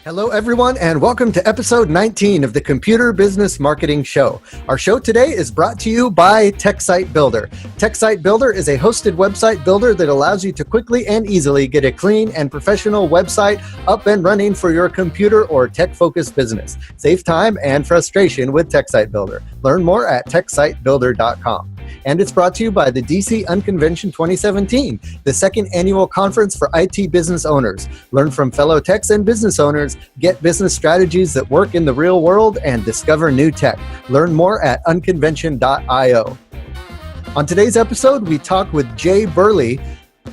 Hello, everyone, and welcome to episode 19 of the Computer Business Marketing Show. Our show today is brought to you by TechSite Builder. TechSite Builder is a hosted website builder that allows you to quickly and easily get a clean and professional website up and running for your computer or tech-focused business. Save time and frustration with TechSite Builder. Learn more at techsitebuilder.com. And it's brought to you by the DC Unconvention 2017, the second annual conference for IT business owners. Learn from fellow techs and business owners, get business strategies that work in the real world, and discover new tech. Learn more at unconvention.io. On today's episode, we talk with Jay Burley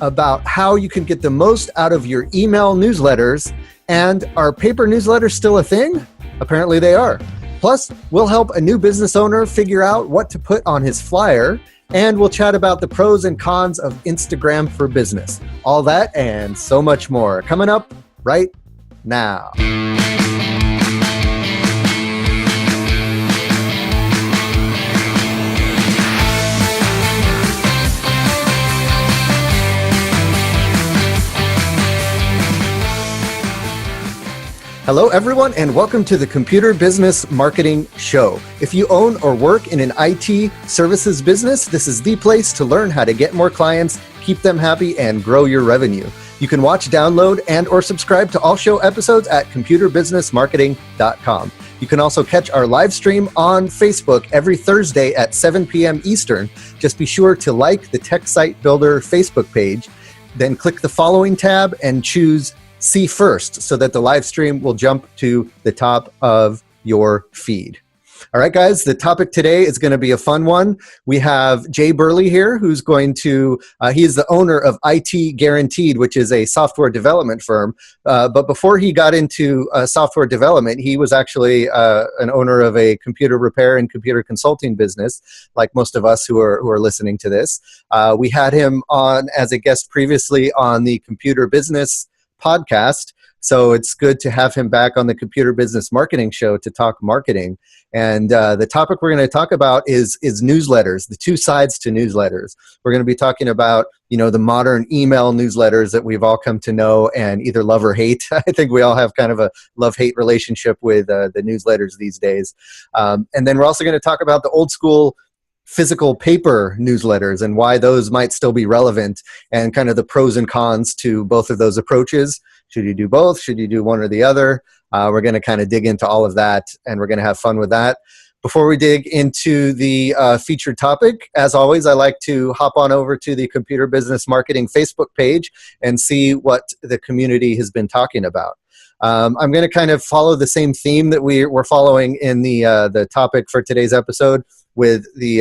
about how you can get the most out of your email newsletters. And are paper newsletters still a thing? Apparently they are. Plus, we'll help a new business owner figure out what to put on his flyer, and we'll chat about the pros and cons of Instagram for business. All that and so much more coming up right now. Hello, everyone, and welcome to the Computer Business Marketing Show. If you own or work in an IT services business, this is the place to learn how to get more clients, keep them happy, and grow your revenue. You can watch, download, and or subscribe to all show episodes at computerbusinessmarketing.com. You can also catch our live stream on Facebook every Thursday at 7 p.m. Eastern. Just be sure to like the TechSite Builder Facebook page, then click the following tab and choose See First so that the live stream will jump to the top of your feed. All right, guys, the topic today is going to be a fun one. We have Jay Burley here, who's going to, he is the owner of IT Guaranteed, which is a software development firm. But before he got into software development, he was actually an owner of a computer repair and computer consulting business, like most of us who are listening to this. We had him on as a guest previously on the Computer Business podcast. So it's good to have him back on the Computer Business Marketing Show to talk marketing. And the topic we're going to talk about is newsletters, the two sides to newsletters. We're going to be talking about, the modern email newsletters that we've all come to know and either love or hate. I think we all have kind of a love-hate relationship with the newsletters these days. And then we're also going to talk about the old school physical paper newsletters and why those might still be relevant and kind of the pros and cons to both of those approaches. Should you do both? Should you do one or the other? We're going to kind of dig into all of that, and we're going to have fun with that. Before we dig into the featured topic, as always, I like to hop on over to the Computer Business Marketing Facebook page and see what the community has been talking about. I'm going to kind of follow the same theme that we're following in the topic for today's episode with the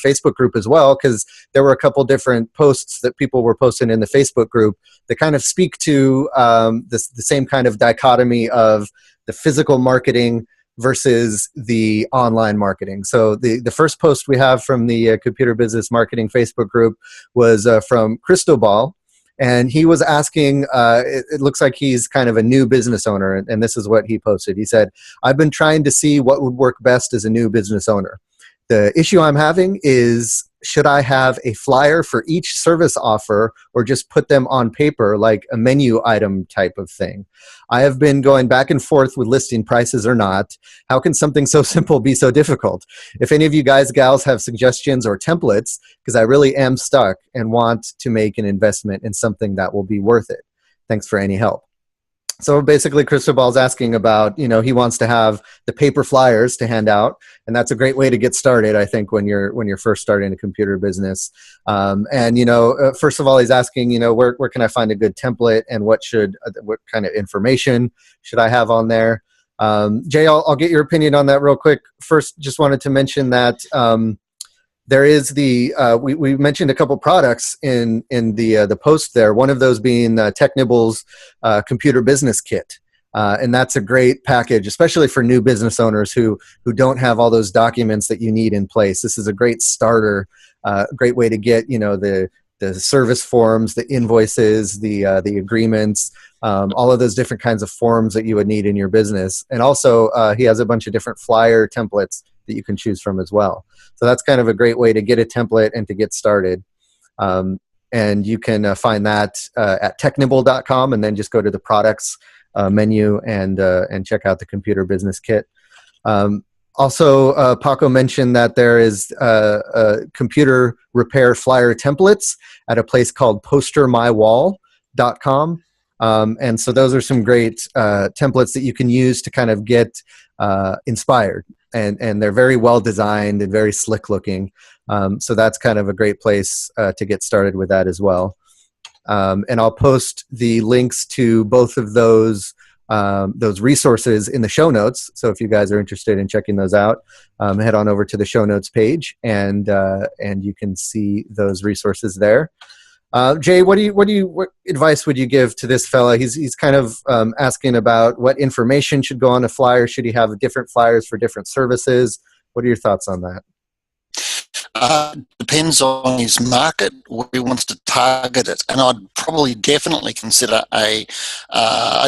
Facebook group as well, because there were a couple different posts that people were posting in the Facebook group that kind of speak to the same kind of dichotomy of the physical marketing versus the online marketing. So the first post we have from the Computer Business Marketing Facebook group was from Cristobal. And he was asking, it looks like he's kind of a new business owner, and this is what he posted. He said, "I've been trying to see what would work best as a new business owner. The issue I'm having is, should I have a flyer for each service offer or just put them on paper like a menu item type of thing? I have been going back and forth with listing prices or not. How can something so simple be so difficult? If any of you guys, gals have suggestions or templates, because I really am stuck and want to make an investment in something that will be worth it. Thanks for any help." So basically, Cristobal's asking about, he wants to have the paper flyers to hand out, and that's a great way to get started, I think, when you're first starting a computer business. First of all, he's asking, where can I find a good template, and what kind of information should I have on there? Jay, I'll get your opinion on that real quick. First, just wanted to mention that there is we mentioned a couple products in the post there. One of those being TechNibble's Computer Business Kit. And that's a great package, especially for new business owners who don't have all those documents that you need in place. This is a great starter, great way to get the service forms, the invoices, the agreements, all of those different kinds of forms that you would need in your business. And also, he has a bunch of different flyer templates that you can choose from as well. So that's kind of a great way to get a template and to get started. And you can find that at technibble.com, and then just go to the products menu and check out the Computer Business Kit. Also, Paco mentioned that there is computer repair flyer templates at a place called postermywall.com. And so those are some great templates that you can use to kind of get inspired. And they're very well designed and very slick looking. So that's kind of a great place to get started with that as well. And I'll post the links to both of those resources in the show notes. So if you guys are interested in checking those out, head on over to the show notes page, and you can see those resources there. Jay, what advice would you give to this fella? He's kind of asking about what information should go on a flyer. Should he have different flyers for different services? What are your thoughts on that? Depends on his market, where he wants to target it, and I'd probably definitely consider a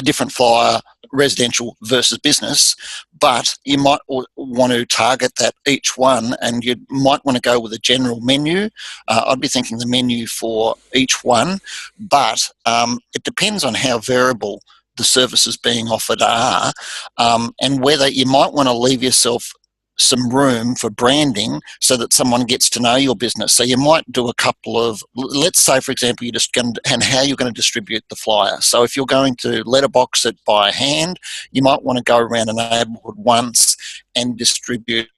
different flyer, residential versus business. But you might want to target that each one, and you might want to go with a general menu. I'd be thinking the menu for each one, but it depends on how variable the services being offered are, and whether you might want to leave yourself some room for branding so that someone gets to know your business. So you might do a couple of, let's say, for example, you're just going to, and how you're going to distribute the flyer. So if you're going to letterbox it by hand, you might want to go around a neighbourhood once and distribute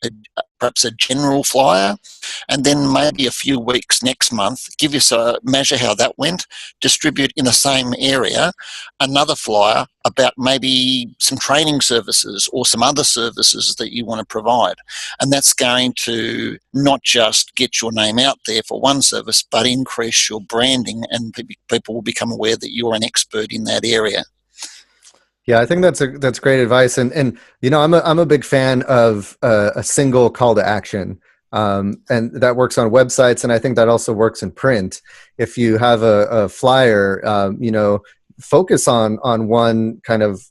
perhaps a general flyer, and then maybe a few weeks next month, give us a measure how that went, distribute in the same area another flyer about maybe some training services or some other services that you want to provide. And that's going to not just get your name out there for one service, but increase your branding, and people will become aware that you're an expert in that area. Yeah, I think that's great advice, and you know, I'm a big fan of a single call to action, and that works on websites, and I think that also works in print. If you have a flyer, you know, focus on one kind of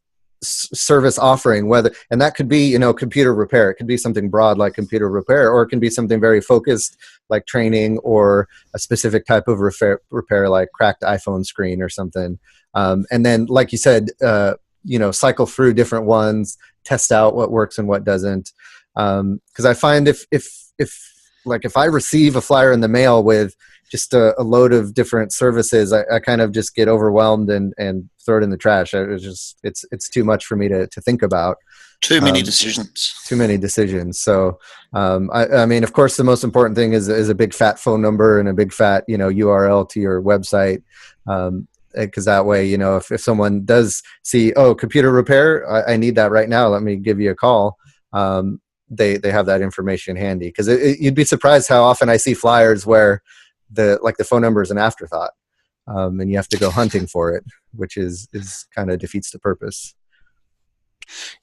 service offering, and that could be, you know, computer repair. It could be something broad like computer repair, or it can be something very focused like training or a specific type of repair like cracked iPhone screen or something. And then, like you said, you know, cycle through different ones, test out what works and what doesn't. Because I find if I receive a flyer in the mail with just a load of different services, I kind of just get overwhelmed and throw it in the trash. It's too much for me to think about. Too many decisions. Too many decisions. So, I mean, of course, the most important thing is a big fat phone number and a big fat, you know, URL to your website. Because that way, you know, if someone does see, oh, computer repair, I need that right now, let me give you a call. They have that information handy, because you'd be surprised how often I see flyers where the phone number is an afterthought, and you have to go hunting for it, which is kind of defeats the purpose.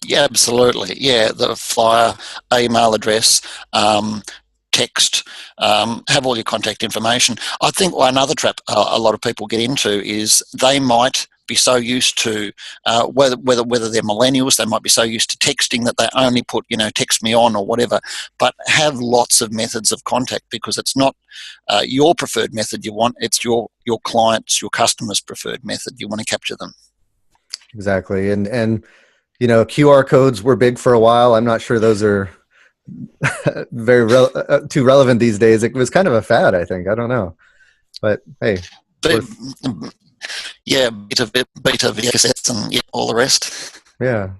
Yeah, absolutely. Yeah, the flyer, email address, text, have all your contact information. I think another trap a lot of people get into is they might be so used to whether they're millennials, they might be so used to texting that they only put, you know, text me on or whatever, but have lots of methods of contact, because it's not your preferred method you want, it's your clients, your customers' preferred method. You want to capture them. Exactly. And you know, QR codes were big for a while. I'm not sure those are very too relevant these days. It was kind of a fad, I think. I don't know, but hey, yeah, beta VHS and all the rest. Yeah.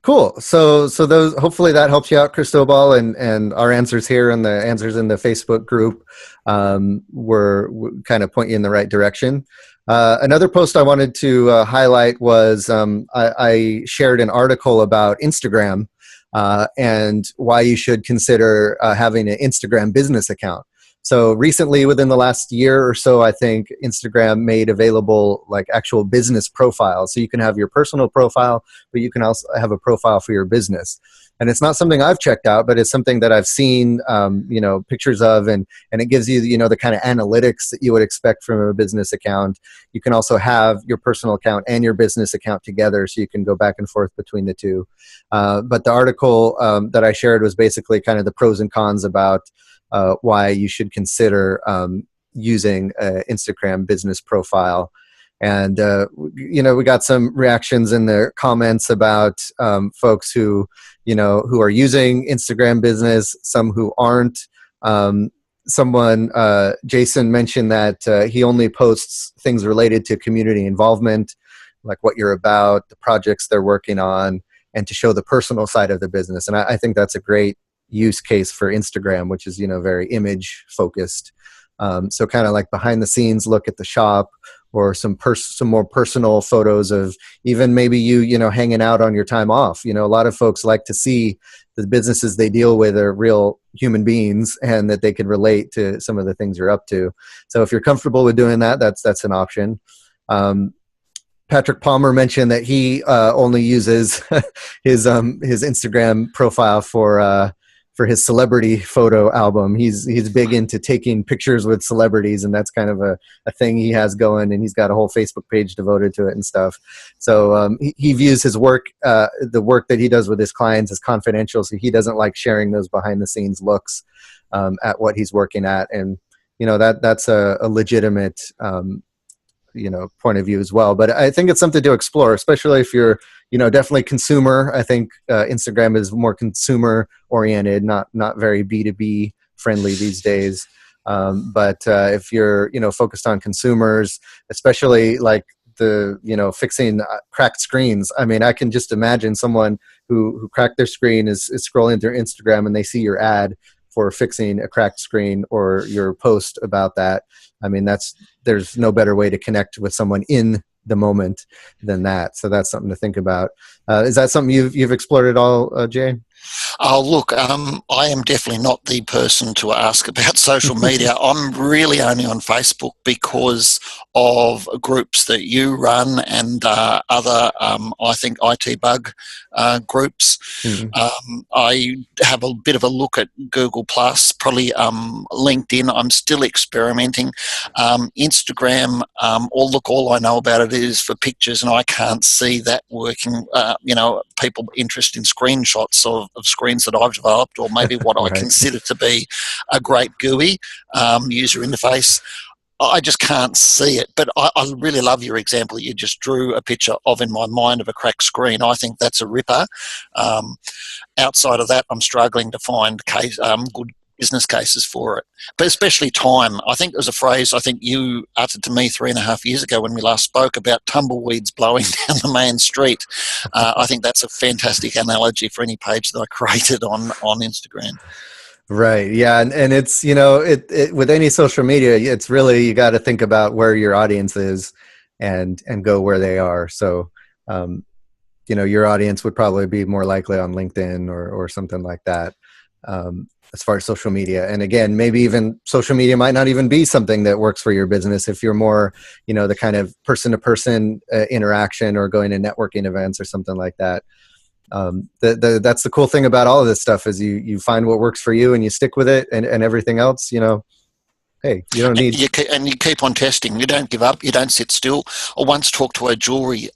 Cool. So those, hopefully that helps you out, Cristobal, and our answers here and the answers in the Facebook group were kind of point you in the right direction. Another post I wanted to highlight was I shared an article about Instagram and why you should consider having an Instagram business account. So recently, within the last year or so, I think Instagram made available like actual business profiles. So you can have your personal profile, but you can also have a profile for your business. And it's not something I've checked out, but it's something that I've seen, you know, pictures of, and it gives you, you know, the kind of analytics that you would expect from a business account. You can also have your personal account and your business account together, so you can go back and forth between the two. But the article that I shared was basically kind of the pros and cons about why you should consider using an Instagram business profile. And, we got some reactions in the comments about folks who are using Instagram Business, some who aren't. Jason mentioned that he only posts things related to community involvement, like what you're about, the projects they're working on, and to show the personal side of the business. And I think that's a great use case for Instagram, which is, very image focused. So kind of like behind the scenes look at the shop, or some more personal photos of even maybe you hanging out on your time off. A lot of folks like to see the businesses they deal with are real human beings, and that they can relate to some of the things you're up to. So if you're comfortable with doing that, that's an option. Patrick Palmer mentioned that he only uses his Instagram profile for his celebrity photo album. He's big into taking pictures with celebrities, and that's kind of a thing he has going, and he's got a whole Facebook page devoted to it and stuff. So he views his work, the work that he does with his clients, as confidential, so he doesn't like sharing those behind the scenes looks at what he's working at. And that's a legitimate point of view as well. But I think it's something to explore, especially if you're definitely consumer. I think Instagram is more consumer oriented, not very B2B friendly these days. But if you're focused on consumers, especially like the fixing cracked screens. I mean, I can just imagine someone who cracked their screen is scrolling through Instagram, and they see your ad for fixing a cracked screen or your post about that. I mean, there's no better way to connect with someone in the moment than that. So that's something to think about. Is that something you've explored at all, Jay? Oh, look, I am definitely not the person to ask about social media. I'm really only on Facebook because of groups that you run and other, I think, IT bug groups. Mm-hmm. I have a bit of a look at Google+, probably LinkedIn. I'm still experimenting. Instagram, all I know about it is for pictures, and I can't see that working. People interested in screenshots of screens that I've developed, or maybe what right. I consider to be a great GUI user interface. I just can't see it. But I really love your example that you just drew a picture of in my mind of a cracked screen. I think that's a ripper. Outside of that, I'm struggling to find good business cases for it, but especially time. I think there's a phrase I think you uttered to me 3.5 years ago when we last spoke about tumbleweeds blowing down the main street. I think that's a fantastic analogy for any page that I created on Instagram. Right. Yeah. And it's, it with any social media, it's really, you got to think about where your audience is and go where they are. So, your audience would probably be more likely on LinkedIn or something like that. As far as social media. And again, maybe even social media might not even be something that works for your business if you're more, the kind of person-to-person interaction or going to networking events or something like that. That's the cool thing about all of this stuff is you find what works for you and you stick with it, and everything else, hey, you don't need... And you keep on testing. You don't give up. You don't sit still. I once talked to a jewelry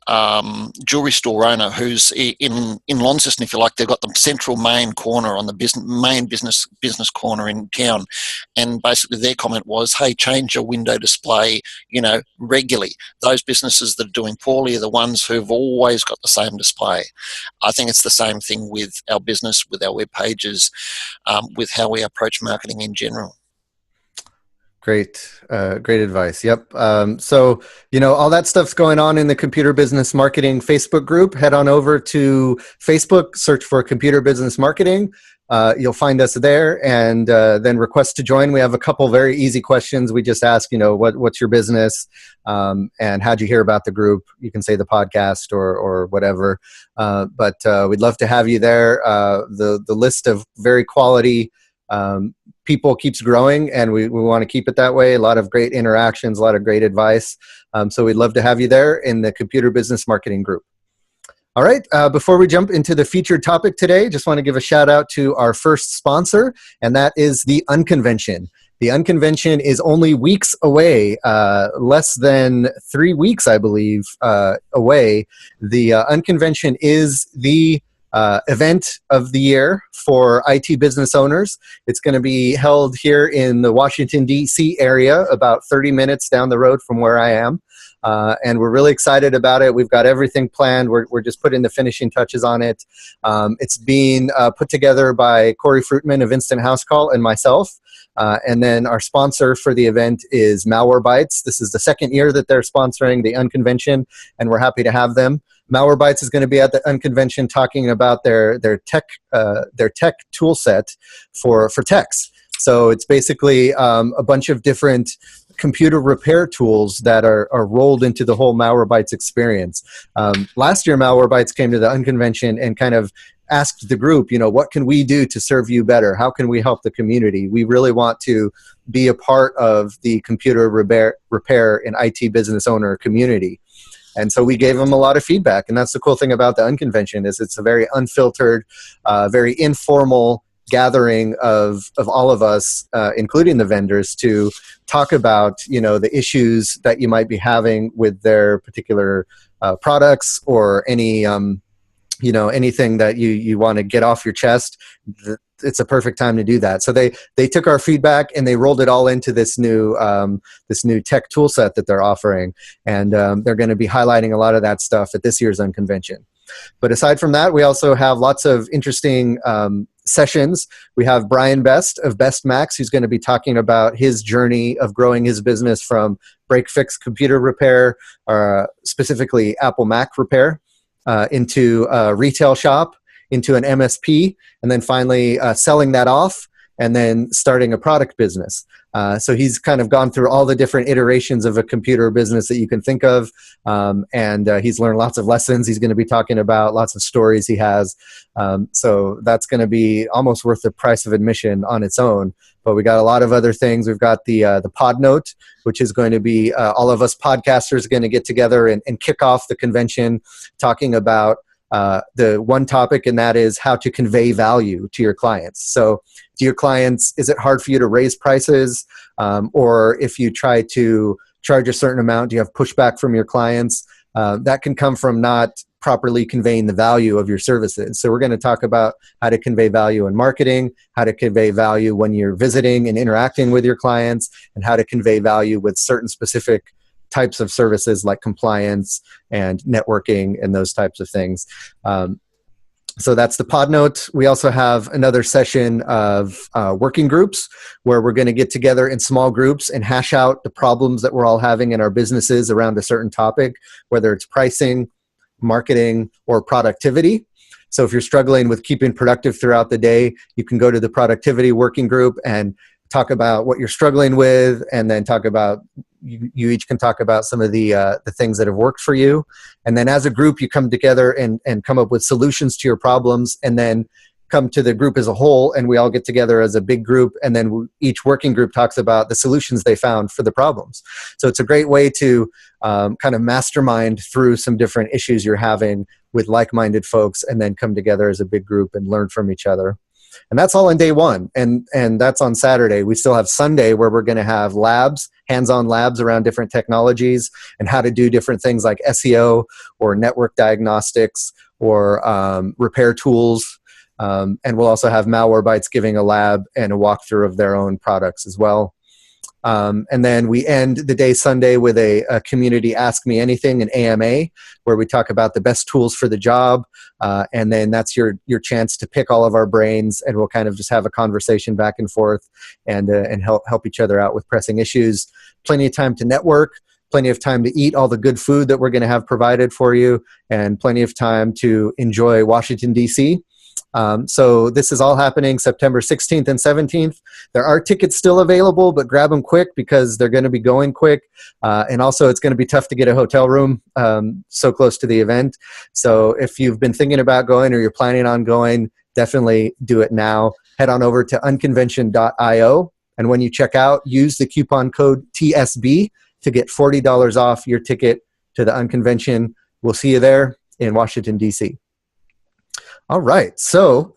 store owner who's in Launceston, if you like. They've got the central main corner on the main business corner in town. And basically their comment was, hey, change your window display, regularly. Those businesses that are doing poorly are the ones who've always got the same display. I think it's the same thing with our business, with our web pages, with how we approach marketing in general. Great advice. Yep. So, all that stuff's going on in the Computer Business Marketing Facebook group. Head on over to Facebook, search for Computer Business Marketing. You'll find us there, and then request to join. We have a couple very easy questions. We just ask, what's your business, and how'd you hear about the group? You can say the podcast or whatever. But we'd love to have you there. The list of very quality people keeps growing, and we want to keep it that way. A lot of great interactions, a lot of great advice. So we'd love to have you there in the Computer Business Marketing group. All right, before we jump into the featured topic today, just want to give a shout out to our first sponsor, and that is the Unconvention. The Unconvention is only weeks away, less than 3 weeks, I believe, away. The Unconvention is the event of the year for IT business owners. It's going to be held here in the Washington, D.C. area, about 30 minutes down the road from where I am. and we're really excited about it. We've got everything planned. We're just putting the finishing touches on it. It's being put together by Corey Fruitman of Instant House Call and myself. And then our sponsor for the event is Malwarebytes. This is the second year that they're sponsoring the Unconvention, and we're happy to have them. Malwarebytes is going to be at the Unconvention talking about their tech tool set for techs. So it's basically a bunch of different computer repair tools that are rolled into the whole Malwarebytes experience. Last year, Malwarebytes came to the Unconvention and kind of asked the group, what can we do to serve you better? How can we help the community? We really want to be a part of the computer repair and IT business owner community. And so we gave them a lot of feedback. And that's the cool thing about the Unconvention is it's a very unfiltered, very informal gathering of all of us, including the vendors, to talk about, the issues that you might be having with their particular products or any, anything that you want to get off your chest. It's a perfect time to do that. So they took our feedback and they rolled it all into this new tech tool set that they're offering. And they're going to be highlighting a lot of that stuff at this year's Unconvention. But aside from that, we also have lots of interesting sessions. We have Brian Best of Best Macs, who's going to be talking about his journey of growing his business from break-fix computer repair, specifically Apple Mac repair, into a retail shop, into an MSP, and then finally selling that off, and then starting a product business. So he's kind of gone through all the different iterations of a computer business that you can think of, and he's learned lots of lessons. He's going to be talking about lots of stories he has. So that's going to be almost worth the price of admission on its own. But we got a lot of other things. We've got the Pod Note, which is going to be all of us podcasters going to get together and kick off the convention talking about the one topic, and that is how to convey value to your clients. So to your clients, is it hard for you to raise prices? Or if you try to charge a certain amount, do you have pushback from your clients? That can come from not properly conveying the value of your services. So we're going to talk about how to convey value in marketing, how to convey value when you're visiting and interacting with your clients, and how to convey value with certain specific types of services like compliance and networking and those types of things. So that's the Pod Note. We also have another session of working groups where we're going to get together in small groups and hash out the problems that we're all having in our businesses around a certain topic, whether it's pricing, marketing, or productivity. So if you're struggling with keeping productive throughout the day, you can go to the productivity working group and talk about what you're struggling with, and then talk about you each can talk about some of the things that have worked for you. And then as a group, you come together and come up with solutions to your problems, and then come to the group as a whole, and we all get together as a big group, and then each working group talks about the solutions they found for the problems. So it's a great way to kind of mastermind through some different issues you're having with like-minded folks, and then come together as a big group and learn from each other. And that's all on day one, and that's on Saturday. We still have Sunday where we're going to have labs, hands-on labs around different technologies and how to do different things like SEO or network diagnostics or repair tools. And we'll also have Malwarebytes giving a lab and a walkthrough of their own products as well. And then we end the day Sunday with a community Ask Me Anything, an AMA, where we talk about the best tools for the job. And then that's your chance to pick all of our brains, and we'll kind of just have a conversation back and forth and help each other out with pressing issues. Plenty of time to network, plenty of time to eat all the good food that we're going to have provided for you, and plenty of time to enjoy Washington, D.C. So this is all happening September 16th and 17th. There are tickets still available, but grab them quick because they're going to be going quick. And also it's going to be tough to get a hotel room so close to the event. So if you've been thinking about going or you're planning on going, definitely do it now. Head on over to unconvention.io. And when you check out, use the coupon code TSB to get $40 off your ticket to the Unconvention. We'll see you there in Washington, D.C. All right, so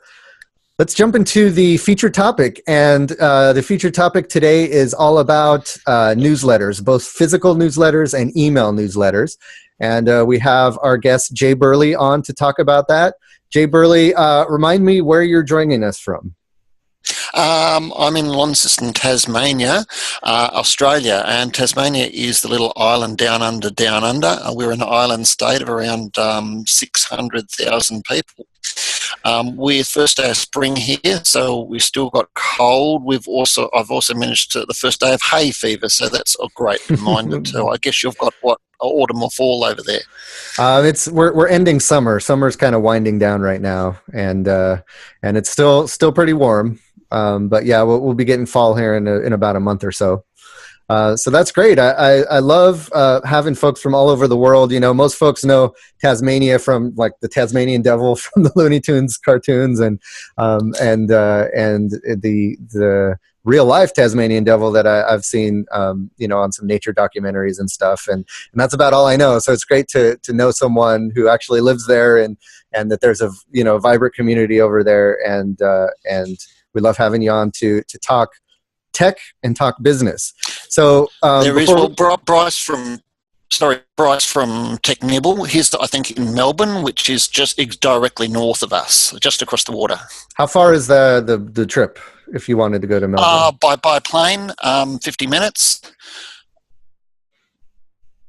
let's jump into the featured topic. And the featured topic today is all about newsletters, both physical newsletters and email newsletters. And we have our guest, Jay Burley, on to talk about that. Jay Burley, remind me where you're joining us from. I'm in Launceston, Tasmania, Australia, and Tasmania is the little island down under, down under. We're an island state of around 600,000 people. We're first day of spring here, so we've still got cold. I've also managed to the first day of hay fever, so that's a great reminder too. I guess you've got what, autumn or fall over there. We're ending summer. Summer's kind of winding down right now, and it's still pretty warm. But yeah, we'll be getting fall here in about a month or so. So that's great. I love having folks from all over the world. You know, most folks know Tasmania from like the Tasmanian Devil from the Looney Tunes cartoons, and the real life Tasmanian Devil that I've seen, you know, on some nature documentaries and stuff. And that's about all I know. So it's great to know someone who actually lives there, and that there's a, you know, vibrant community over there. And we love having you on to talk tech and talk business. So there is Bryce from Tech Nibble. He's, I think, in Melbourne, which is just directly north of us, just across the water. How far is the trip if you wanted to go to Melbourne? By plane, 50 minutes.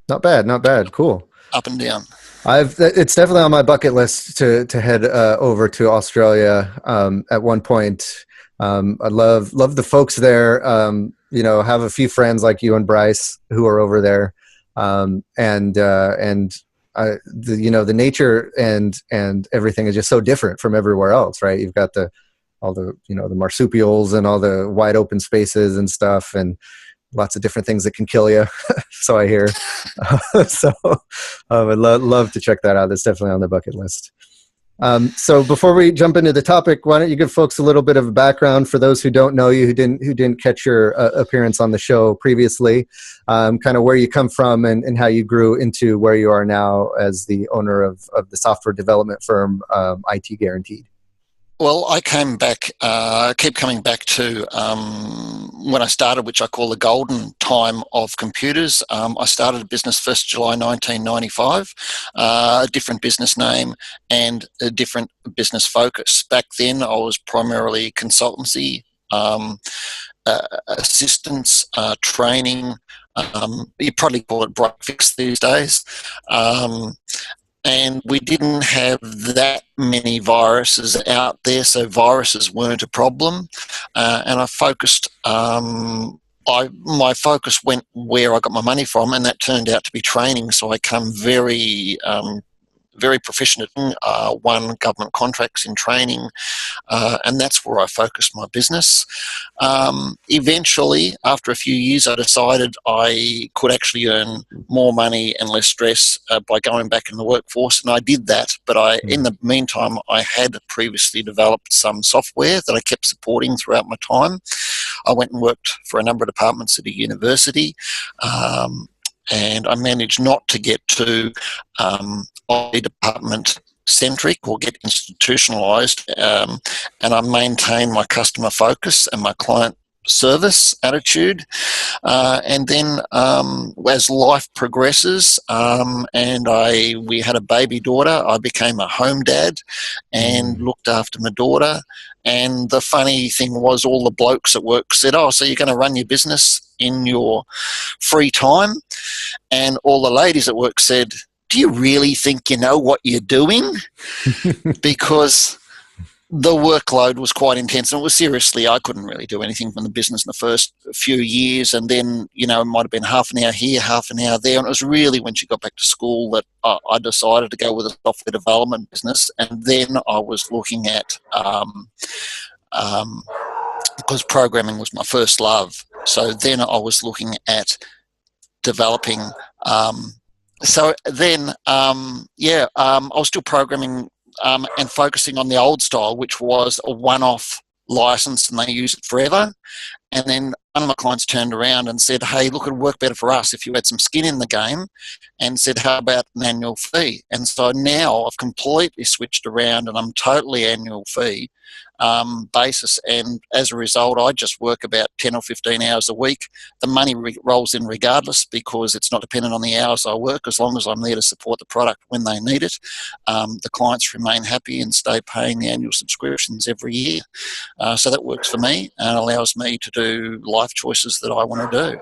Not bad. Cool. Up and down. It's definitely on my bucket list to head over to Australia at one point. I love the folks there. You know, have a few friends like you and Bryce who are over there, you know, the nature and everything is just so different from everywhere else, right? You've got all the you know, the marsupials and all the wide open spaces and stuff, and lots of different things that can kill you. So I hear. So I'd love to check that out. That's definitely on the bucket list. So before we jump into the topic, why don't you give folks a little bit of a background for those who don't know you, who didn't catch your appearance on the show previously, kind of where you come from and how you grew into where you are now as the owner of the software development firm IT Guaranteed. Well, I keep coming back to when I started, which I call the golden time of computers. I started a business 1st July 1995, a different business name and a different business focus. Back then, I was primarily consultancy, assistance, training. You probably call it break fix these days. And we didn't have that many viruses out there, so viruses weren't a problem. And I focused, my focus went where I got my money from, and that turned out to be training. So I come very proficient at won government contracts in training, and that's where I focused my business. Eventually, after a few years, I decided I could actually earn more money and less stress by going back in the workforce, and I did that. But in the meantime, I had previously developed some software that I kept supporting throughout my time. I went and worked for a number of departments at a university. And I managed not to get too IT department centric or get institutionalized, and I maintained my customer focus and my client service attitude. And then as life progresses, and we had a baby daughter, I became a home dad and looked after my daughter. And the funny thing was, all the blokes at work said, "Oh, so you're going to run your business in your free time?" And all the ladies at work said, "Do you really think you know what you're doing?" Because the workload was quite intense, and it was seriously, I couldn't really do anything from the business in the first few years, and then, you know, it might have been half an hour here, half an hour there, and it was really when she got back to school that I decided to go with a software development business. And then I was looking at because programming was my first love, so then I was looking at developing. I was still programming and focusing on the old style, which was a one-off license and they use it forever. And then one of my clients turned around and said, "Hey, look, it'd work better for us if you had some skin in the game," and said, "How about an annual fee?" And so now I've completely switched around and I'm totally annual fee. basis, and as a result, I just work about 10 or 15 hours a week. The money rolls in regardless, because it's not dependent on the hours I work, as long as I'm there to support the product when they need it. The clients remain happy and stay paying the annual subscriptions every year. So that works for me and allows me to do life choices that I want to do.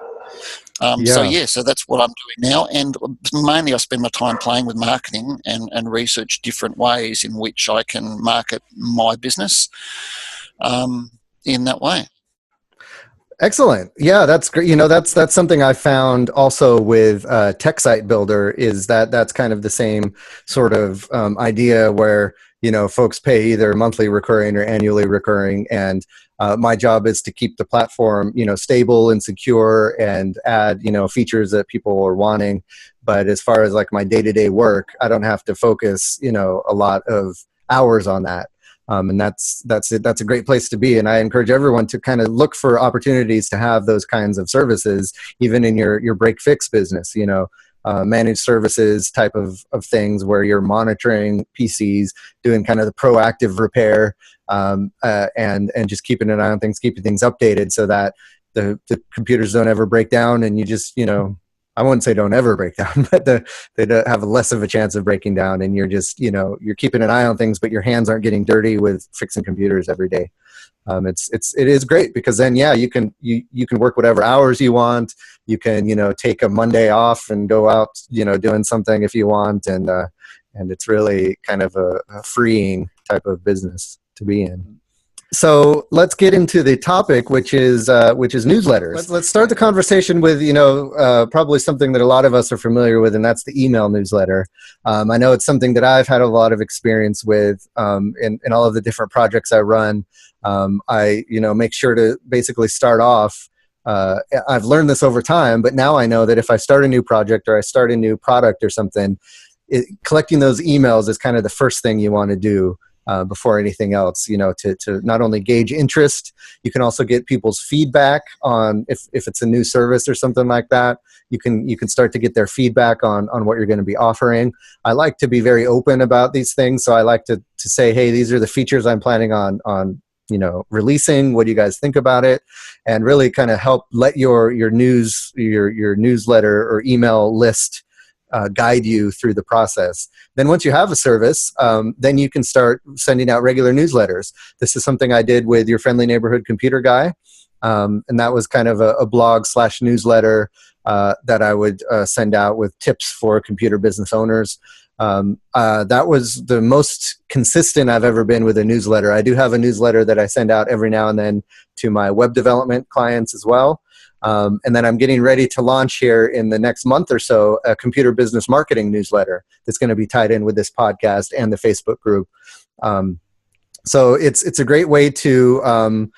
So that's what I'm doing now, and mainly I spend my time playing with marketing and research different ways in which I can market my business in that way. Excellent. Yeah, that's great. That's something I found also with Tech Site Builder, is that's kind of the same sort of idea where, folks pay either monthly recurring or annually recurring. And my job is to keep the platform, stable and secure, and add, features that people are wanting. But as far as like my day-to-day work, I don't have to focus, a lot of hours on that. And that's it. That's a great place to be. And I encourage everyone to kind of look for opportunities to have those kinds of services, even in your break fix business, managed services type of things where you're monitoring PCs, doing kind of the proactive repair, and just keeping an eye on things, keeping things updated so that the computers don't ever break down, and you just, I wouldn't say don't ever break down, but they don't have less of a chance of breaking down, and you're just, you're keeping an eye on things, but your hands aren't getting dirty with fixing computers every day. It is great, because then, you can work whatever hours you want. You can, take a Monday off and go out, doing something if you want. And it's really kind of a freeing type of business to be in. So let's get into the topic, which is newsletters. Let's start the conversation with, probably something that a lot of us are familiar with, and that's the email newsletter. I know it's something that I've had a lot of experience with in all of the different projects I run. I make sure to basically start off. I've learned this over time, but now I know that if I start a new project or I start a new product or something, collecting those emails is kind of the first thing you want to do. Before anything else, to not only gauge interest, you can also get people's feedback on if it's a new service or something like that. You can start to get their feedback on what you're going to be offering. I like to be very open about these things, so I like to say, hey, these are the features I'm planning on releasing. What do you guys think about it? And really kind of help let your newsletter or email list guide you through the process. Then once you have a service, then you can start sending out regular newsletters. This is something I did with Your Friendly Neighborhood Computer Guy. And that was kind of a blog/newsletter that I would send out with tips for computer business owners. That was the most consistent I've ever been with a newsletter. I do have a newsletter that I send out every now and then to my web development clients as well. And then I'm getting ready to launch here in the next month or so a computer business marketing newsletter that's going to be tied in with this podcast and the Facebook group. So it's a great way to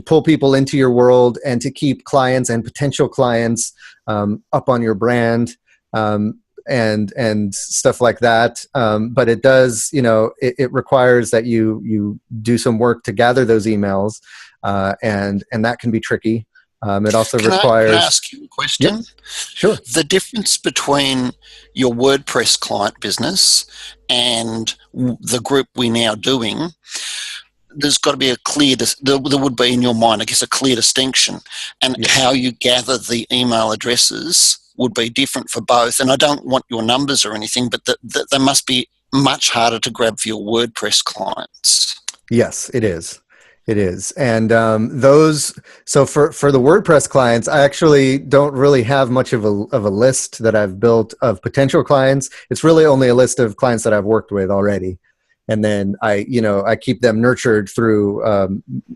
pull people into your world and to keep clients and potential clients up on your brand and stuff like that. But it does, it requires that you do some work to gather those emails, and that can be tricky. It also requires... Can I ask you a question? Yep. Sure. The difference between your WordPress client business and the group we're now doing, there's got to be there would be in your mind, I guess, a clear distinction. And how you gather the email addresses would be different for both. And I don't want your numbers or anything, but they must be much harder to grab for your WordPress clients. Yes, it is. It is. And so for the WordPress clients, I actually don't really have much of a list that I've built of potential clients. It's really only a list of clients that I've worked with already. And then I keep them nurtured through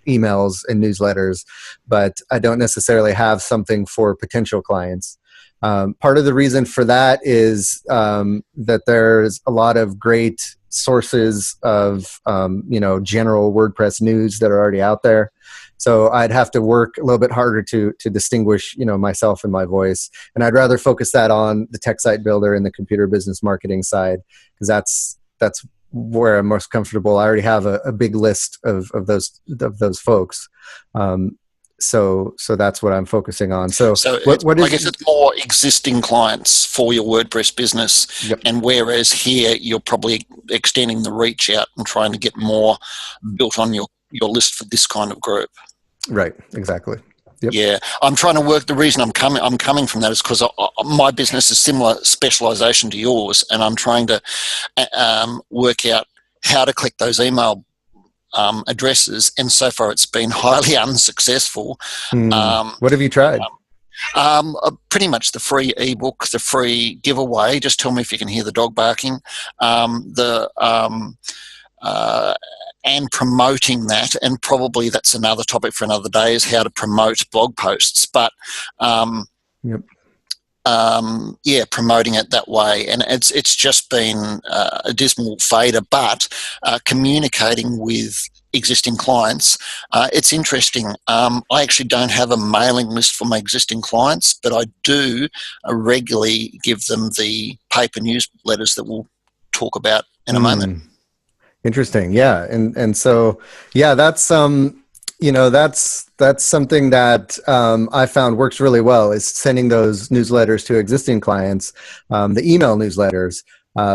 emails and newsletters, but I don't necessarily have something for potential clients. Part of the reason for that is that there's a lot of great sources of general WordPress news that are already out there. So I'd have to work a little bit harder to distinguish myself and my voice. And I'd rather focus that on the Tech Site Builder and the computer business marketing side, because that's where I'm most comfortable. I already have a big list of those folks. so that's what I'm focusing on. So So what I is, guess it's more existing clients for your WordPress business, yep, and whereas here you're probably extending the reach out and trying to get more built on your list for this kind of group. right, exactly. Yep. Yeah, I'm trying to work. The reason I'm coming from that is because my business is similar specialisation to yours, and I'm trying to work out how to click those email addresses. And so far, it's been highly unsuccessful. What have you tried? Pretty much the free ebook, the free giveaway. Just tell me if you can hear the dog barking. And promoting that, and probably that's another topic for another day, is how to promote blog posts. But Yep. yeah, promoting it that way, and it's just been a dismal failure. But communicating with existing clients, it's interesting. I actually don't have a mailing list for my existing clients, but I do regularly give them the paper newsletters that we'll talk about in a moment. Interesting. Yeah. And so, yeah, that's, that's something that I found works really well, is sending those newsletters to existing clients, the email newsletters,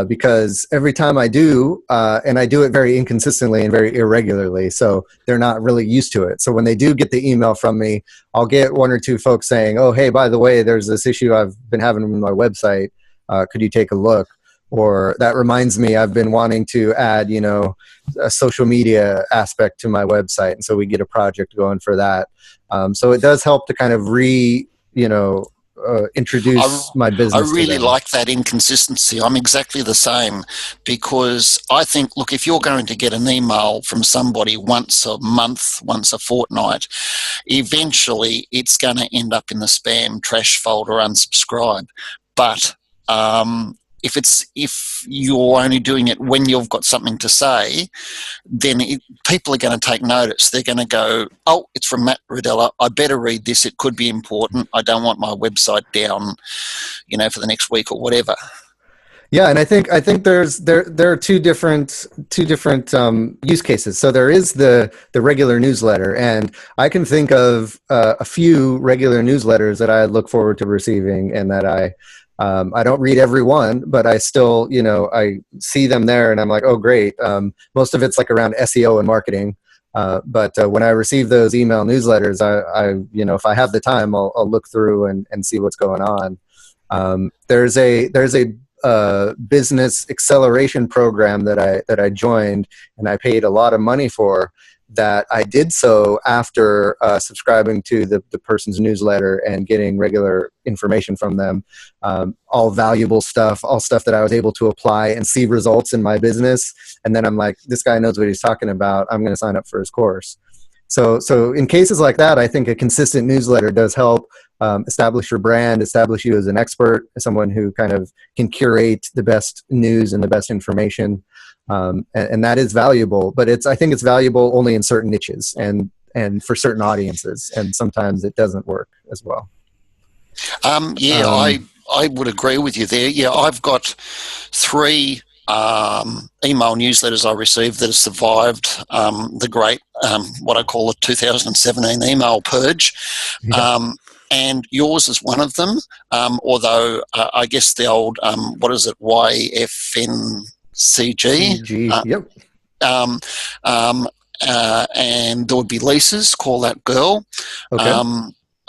because every time I do, and I do it very inconsistently and very irregularly, so they're not really used to it. So when they do get the email from me, I'll get one or two folks saying, oh, hey, by the way, there's this issue I've been having with my website. Could you take a look? Or that reminds me, I've been wanting to add, a social media aspect to my website. And so we get a project going for that. So it does help to kind of introduce my business. I really like that inconsistency. I'm exactly the same, because I think, look, if you're going to get an email from somebody once a month, once a fortnight, eventually it's going to end up in the spam, trash folder, unsubscribe. But if you're only doing it when you've got something to say, then people are going to take notice. They're going to go, oh, it's from Matt Rodella. I better read this. It could be important. I don't want my website down, for the next week or whatever. Yeah, and I think there are two different use cases. So there is the regular newsletter, and I can think of a few regular newsletters that I look forward to receiving, and that I don't read every one, but I still, I see them there and I'm like, oh, great. Most of it's like around SEO and marketing. But when I receive those email newsletters, I if I have the time, I'll look through and see what's going on. There's a business acceleration program that I joined, and I paid a lot of money for, that I did so after subscribing to the person's newsletter and getting regular information from them, all valuable stuff, all stuff that I was able to apply and see results in my business. And then I'm like, this guy knows what he's talking about. I'm going to sign up for his course. So in cases like that, I think a consistent newsletter does help establish your brand, establish you as an expert, as someone who kind of can curate the best news and the best information. And that is valuable, but I think it's valuable only in certain niches and for certain audiences, and sometimes it doesn't work as well. I would agree with you there. Yeah, I've got 3 email newsletters I received that have survived the great, what I call the 2017 email purge. Yeah. And yours is one of them, although I guess the old, what is it, YFN CG. Yep. And there would be Lisa's, Call That Girl. Okay.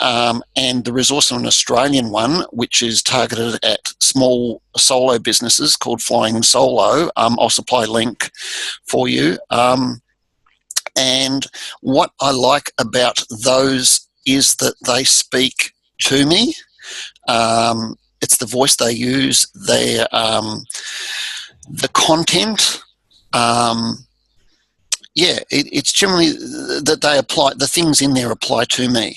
And there is also an Australian one which is targeted at small solo businesses called Flying Solo. I'll supply a link for you. And what I like about those is that they speak to me. It's the voice they use. The content, it's generally that they apply, the things in there apply to me.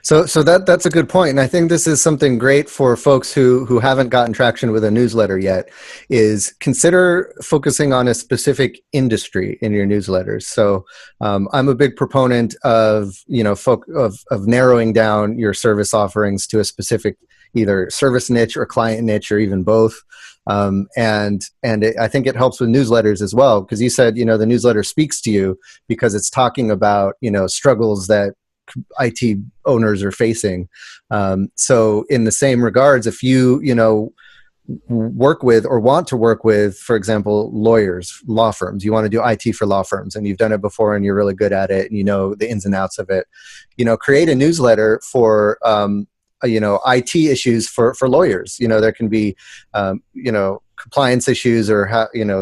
So that's a good point. And I think this is something great for folks who haven't gotten traction with a newsletter yet, is consider focusing on a specific industry in your newsletters. So I'm a big proponent of, of narrowing down your service offerings to a specific either service niche or client niche, or even both. I think it helps with newsletters as well, because you said, the newsletter speaks to you because it's talking about, struggles that IT owners are facing. So in the same regards, if you work with or want to work with, for example, lawyers, law firms, you want to do IT for law firms, and you've done it before and you're really good at it and you know the ins and outs of it, create a newsletter for IT issues for lawyers. There can be compliance issues or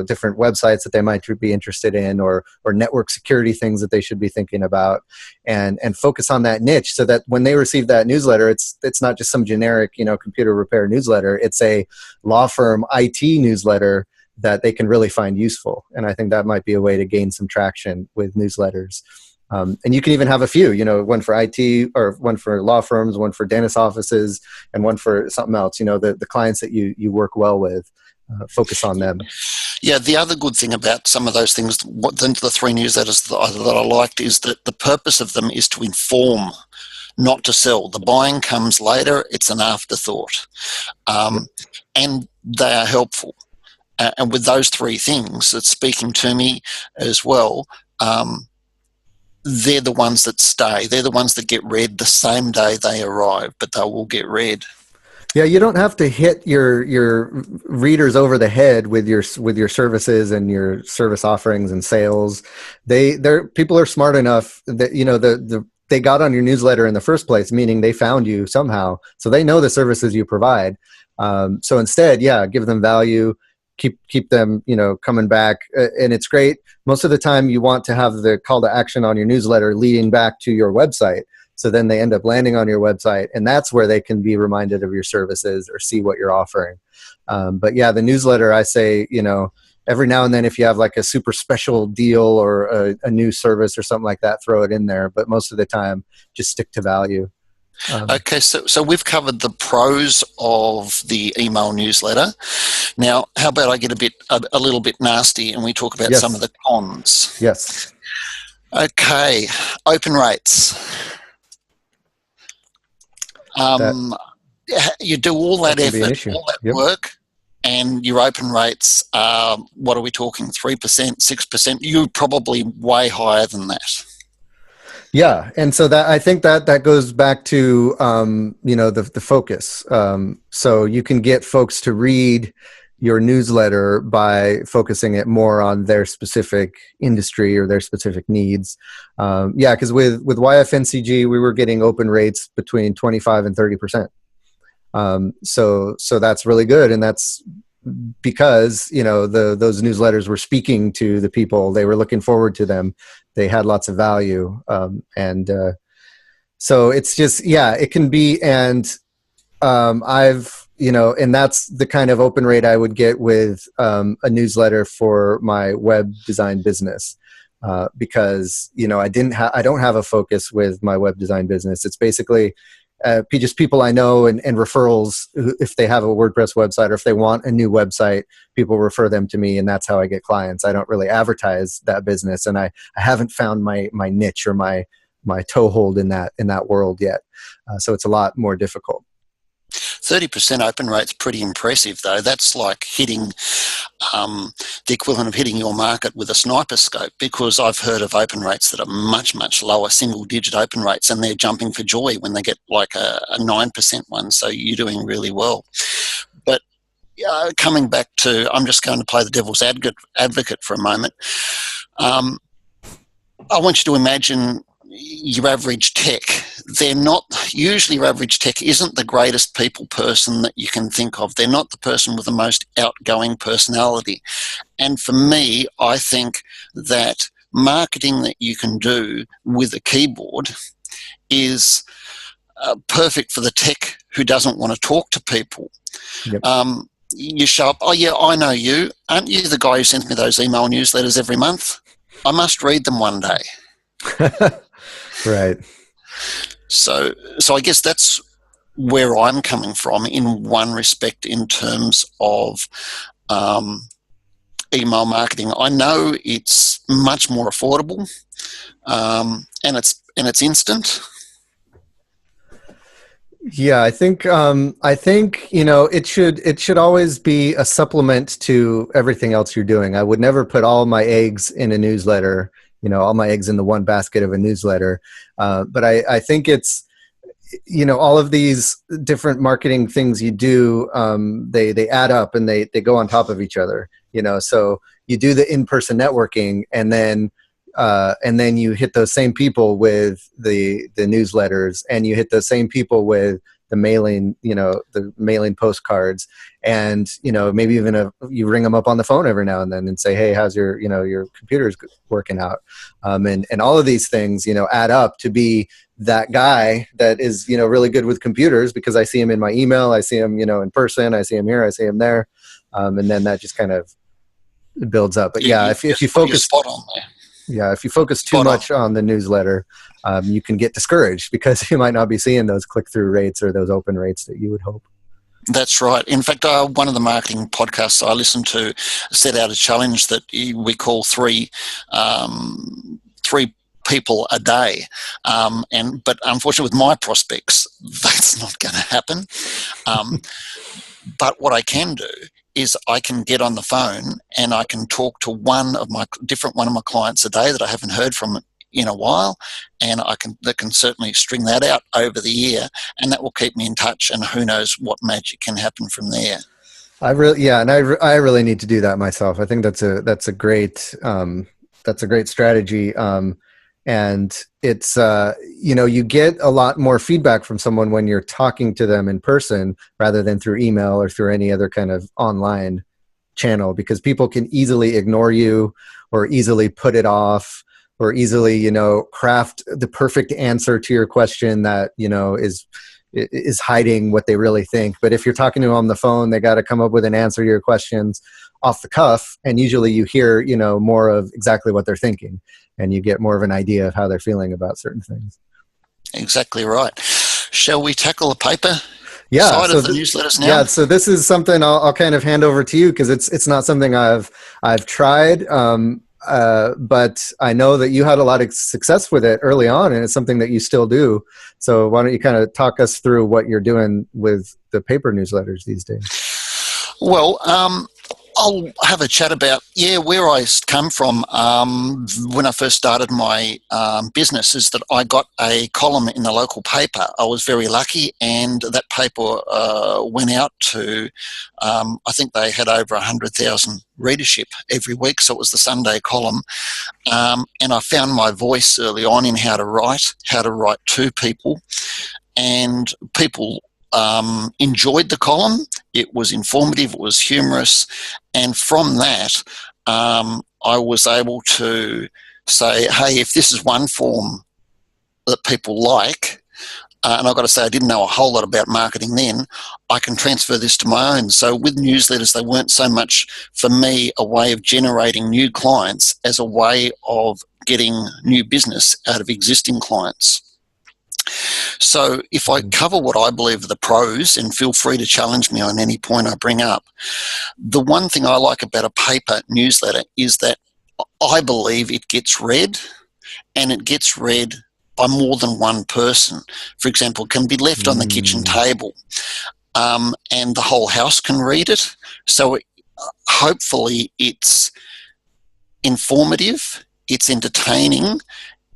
different websites that they might be interested in, or network security things that they should be thinking about, and focus on that niche, so that when they receive that newsletter, it's not just some generic computer repair newsletter. It's a law firm IT newsletter that they can really find useful. And I think that might be a way to gain some traction with newsletters. And you can even have a few, one for IT, or one for law firms, one for dentist offices, and one for something else, the clients that you work well with. Focus on them. Yeah, the other good thing about some of those things, the 3 newsletters that I liked, is that the purpose of them is to inform, not to sell. The buying comes later. It's an afterthought. And they are helpful. And with those 3 things, it's speaking to me as well. They're the ones that stay. They're the ones that get read the same day they arrive, but they will get read. Yeah, you don't have to hit your readers over the head with your services and your service offerings and sales. People are smart enough that they got on your newsletter in the first place, meaning they found you somehow, so they know the services you provide. So instead, give them value, keep them coming back, and it's great. Most of the time, you want to have the call to action on your newsletter leading back to your website. So then they end up landing on your website, and that's where they can be reminded of your services or see what you're offering. But yeah, the newsletter, I say, every now and then, if you have like a super special deal or a new service or something like that, throw it in there. But most of the time, just stick to value. Okay, so we've covered the pros of the email newsletter. Now, how about I get a little bit nasty and we talk about some of the cons? Yes. Okay, open rates. You do all that effort, all that work, and your open rates are, what are we talking, 3%, 6%? You're probably way higher than that. Yeah, and so I think that goes back to the focus. So you can get folks to read your newsletter by focusing it more on their specific industry or their specific needs. Because with YFNCG, we were getting open rates between 25 and 30%. So that's really good, and that's because those newsletters were speaking to the people. They were looking forward to them. They had lots of value, so it's just it can be. And and that's the kind of open rate I would get with a newsletter for my web design business, because I don't have a focus with my web design business. It's basically just people I know and referrals. If they have a WordPress website or if they want a new website, people refer them to me, and that's how I get clients. I don't really advertise that business, and I haven't found my niche or my toehold in that world yet. So it's a lot more difficult. 30% open rate's pretty impressive, though. That's like hitting the equivalent of hitting your market with a sniper scope, because I've heard of open rates that are much, much lower, single-digit open rates, and they're jumping for joy when they get like a 9% one. So you're doing really well. But coming back to, I'm just going to play the devil's advocate for a moment. I want you to imagine your average tech. They're not, usually your average tech isn't the greatest people person that you can think of. They're not the person with the most outgoing personality. And for me, I think that marketing that you can do with a keyboard is perfect for the tech who doesn't want to talk to people. Yep. You show up, oh yeah, I know you. Aren't you the guy who sends me those email newsletters every month? I must read them one day. Right. So I guess that's where I'm coming from in one respect in terms of email marketing. I know it's much more affordable, and it's instant. Yeah, I think it should always be a supplement to everything else you're doing. I would never put all my eggs in a newsletter, all my eggs in the one basket of a newsletter. But I think it's all of these different marketing things you do, they add up and they go on top of each other. So you do the in-person networking, and then you hit those same people with the newsletters, and you hit those same people with the mailing postcards, and maybe even you ring them up on the phone every now and then and say, hey, how's your computer's working out, and all of these things add up to be that guy that is really good with computers, because I see him in my email, I see him in person, I see him here, I see him there, and then that just kind of builds up. But yeah, if you focus spot on there. Yeah, if you focus too much on the newsletter, you can get discouraged because you might not be seeing those click-through rates or those open rates that you would hope. That's right. In fact, one of the marketing podcasts I listened to set out a challenge that we call three people a day, but unfortunately with my prospects, that's not going to happen. But what I can do is I can get on the phone and I can talk to one of my clients a day that I haven't heard from in a while, and that can certainly string that out over the year, and that will keep me in touch, and who knows what magic can happen from there. I really need to do that myself. I think that's a great strategy. And it's, you get a lot more feedback from someone when you're talking to them in person rather than through email or through any other kind of online channel, because people can easily ignore you or easily put it off or easily, craft the perfect answer to your question that, is hiding what they really think. But if you're talking to them on the phone, they got to come up with an answer to your questions off the cuff. And usually you hear, more of exactly what they're thinking, and you get more of an idea of how they're feeling about certain things. Exactly right. Shall we tackle the paper side of the newsletters now? Yeah, so this is something I'll kind of hand over to you, because it's not something I've tried, but I know that you had a lot of success with it early on, and it's something that you still do. So why don't you kind of talk us through what you're doing with the paper newsletters these days? Well, I'll have a chat about, where I come from when I first started my business, is that I got a column in the local paper. I was very lucky, and that paper went out to, I think they had over 100,000 readership every week, so it was the Sunday column. And I found my voice early on in how to write to people, and people enjoyed the column. It was informative, it was humorous, and from that I was able to say, hey, if this is one form that people like, and I've got to say I didn't know a whole lot about marketing then, I can transfer this to my own. So with newsletters, they weren't so much for me a way of generating new clients as a way of getting new business out of existing clients. So if I cover what I believe are the pros, and feel free to challenge me on any point I bring up, the one thing I like about a paper newsletter is that I believe it gets read, and it gets read by more than one person. For example, it can be left on the kitchen table, and the whole house can read it. So hopefully it's informative, it's entertaining,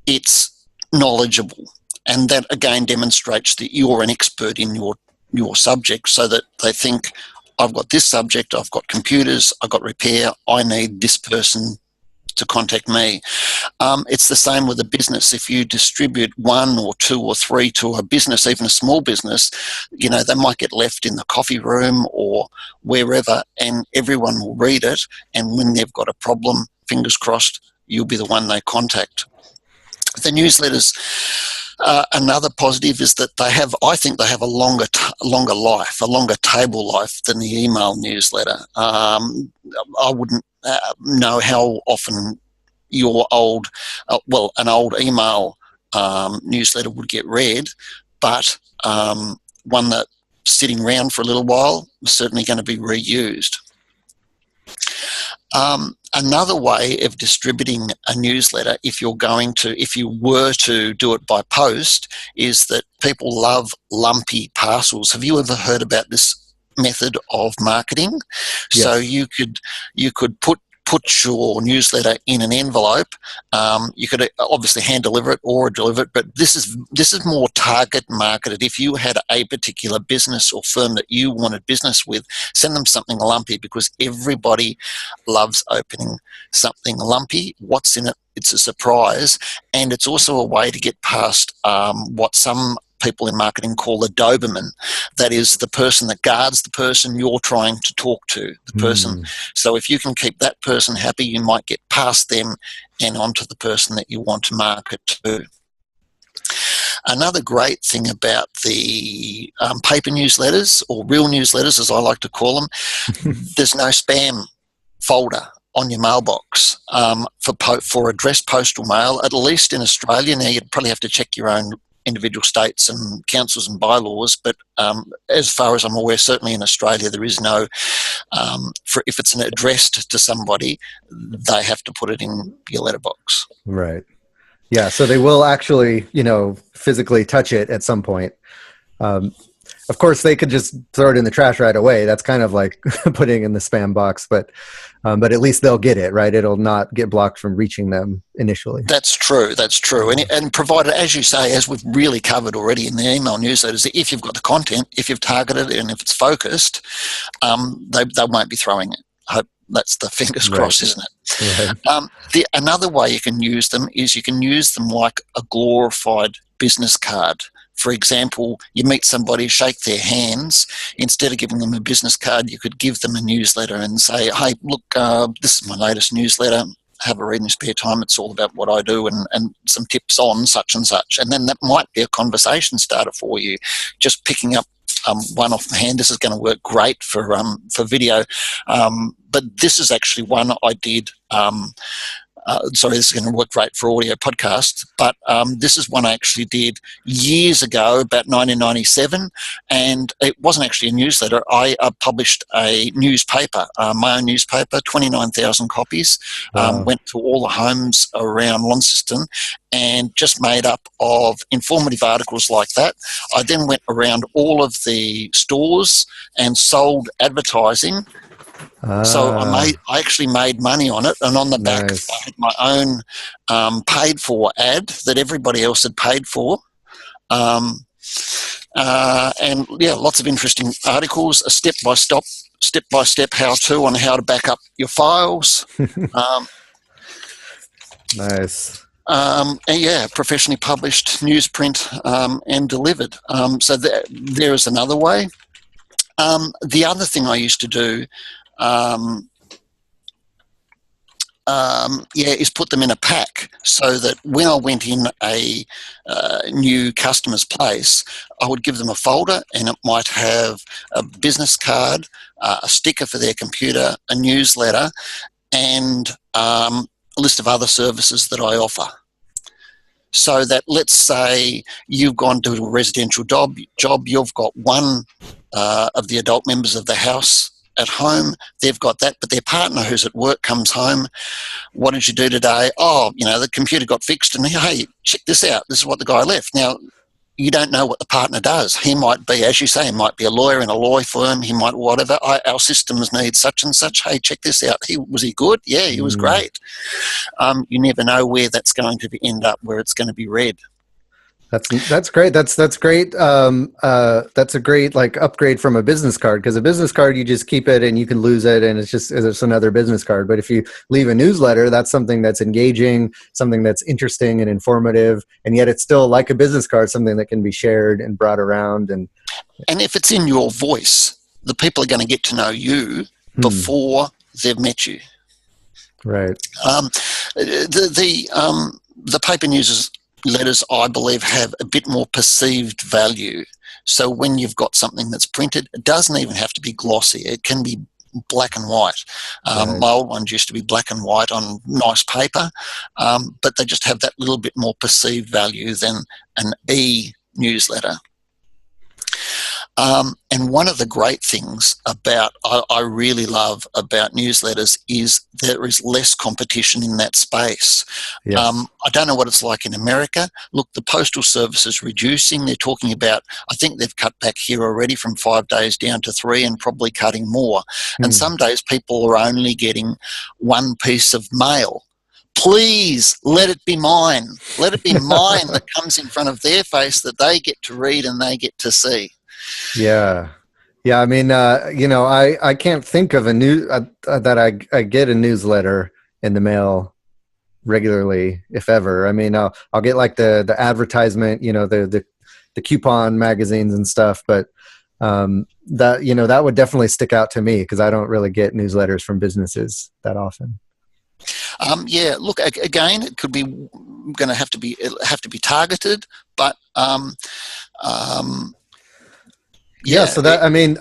it's knowledgeable. And that again demonstrates that you're an expert in your subject, so that they think, I've got this subject, I've got computers, I've got repair, I need this person to contact me. It's the same with a business. If you distribute one or two or three to a business, even a small business, they might get left in the coffee room or wherever, and everyone will read it. And when they've got a problem, fingers crossed, you'll be the one they contact. The newsletters, another positive is that I think they have a longer life, a longer table life than the email newsletter. I wouldn't know how often your an old email newsletter would get read, but one that's sitting around for a little while is certainly going to be reused. Another way of distributing a newsletter, if you were to do it by post, is that people love lumpy parcels. Have you ever heard about this method of marketing? Yes. So you could put your newsletter in an envelope. You could obviously hand deliver it or deliver it, but this is more target marketed. If you had a particular business or firm that you wanted business with, send them something lumpy, because everybody loves opening something lumpy. What's in it? It's a surprise, and it's also a way to get past what some people in marketing call the Doberman. That is the person that guards the person you're trying to talk to, the person. So if you can keep that person happy, you might get past them and onto the person that you want to market to. Another great thing about the paper newsletters, or real newsletters as I like to call them, there's no spam folder on your mailbox for addressed postal mail, at least in Australia. Now, you'd probably have to check your own individual states and councils and bylaws, but as far as I'm aware, certainly in Australia, there is no, if it's addressed to somebody, they have to put it in your letterbox. Right. Yeah, so they will actually, physically touch it at some point. Of course, they could just throw it in the trash right away. That's kind of like putting in the spam box, but at least they'll get it, right? It'll not get blocked from reaching them initially. That's true. And provided, as you say, as we've really covered already in the email newsletters, if you've got the content, if you've targeted it, and if it's focused, they won't be throwing it. I hope that's the fingers crossed, isn't it? Right. Another way you can use them is you can use them like a glorified business card. For example, you meet somebody, shake their hands. Instead of giving them a business card, you could give them a newsletter and say, hey, look, this is my latest newsletter. Have a read in your spare time. It's all about what I do and some tips on such and such. And then that might be a conversation starter for you. Just picking up one off the hand. This is going to work great for video. But this is actually one I did. This is going to work great for audio podcasts, but this is one I actually did years ago, about 1997, and it wasn't actually a newsletter. I published a newspaper, my own newspaper, 29,000 copies, went to all the homes around Launceston, and just made up of informative articles like that. I then went around all of the stores and sold advertising. So I actually made money on it, and on the back I had my own paid for ad that everybody else had paid for, and lots of interesting articles, a step by step how to on how to back up your files. Nice. Professionally published newsprint and delivered. So there is another way. The other thing I used to do is put them in a pack, so that when I went in a new customer's place, I would give them a folder, and it might have a business card, a sticker for their computer, a newsletter, and a list of other services that I offer. So that, let's say you've gone to a residential job, you've got one of the adult members of the house at home, they've got that, but their partner who's at work comes home. What did you do today? Oh, the computer got fixed, and hey, check this out. This is what the guy left. Now, you don't know what the partner does. He might be, as you say, he might be a lawyer in a law firm. He might whatever. Our systems need such and such. Hey, check this out. Was he good? Yeah, he was great. You never know where that's going to end up, where it's going to be read. That's great. That's great. That's a great upgrade from a business card, because a business card, you just keep it and you can lose it, and it's another business card. But if you leave a newsletter, that's something that's engaging, something that's interesting and informative, and yet it's still like a business card, something that can be shared and brought around. And if it's in your voice, the people are going to get to know you before they've met you. Right. The paper newsletters, I believe, have a bit more perceived value. So when you've got something that's printed, it doesn't even have to be glossy. It can be black and white. Right. My old ones used to be black and white on nice paper, but they just have that little bit more perceived value than an e-newsletter. And one of the great things I really love about newsletters is there is less competition in that space. Yes. I don't know what it's like in America. Look, the Postal Service is reducing. They're talking about, I think they've cut back here already from 5 days down to 3 and probably cutting more. And Hmm. some days people are only getting one piece of mail. Please let it be mine. Let it be mine that comes in front of their face that they get to read and they get to see. Yeah. Yeah. I mean, I can't think of a that I get a newsletter in the mail regularly, if ever. I mean, I'll get like the advertisement, the coupon magazines and stuff, but that would definitely stick out to me because I don't really get newsletters from businesses that often. Yeah, look, again, it could be going to have to be targeted, but Yeah, so that, I mean,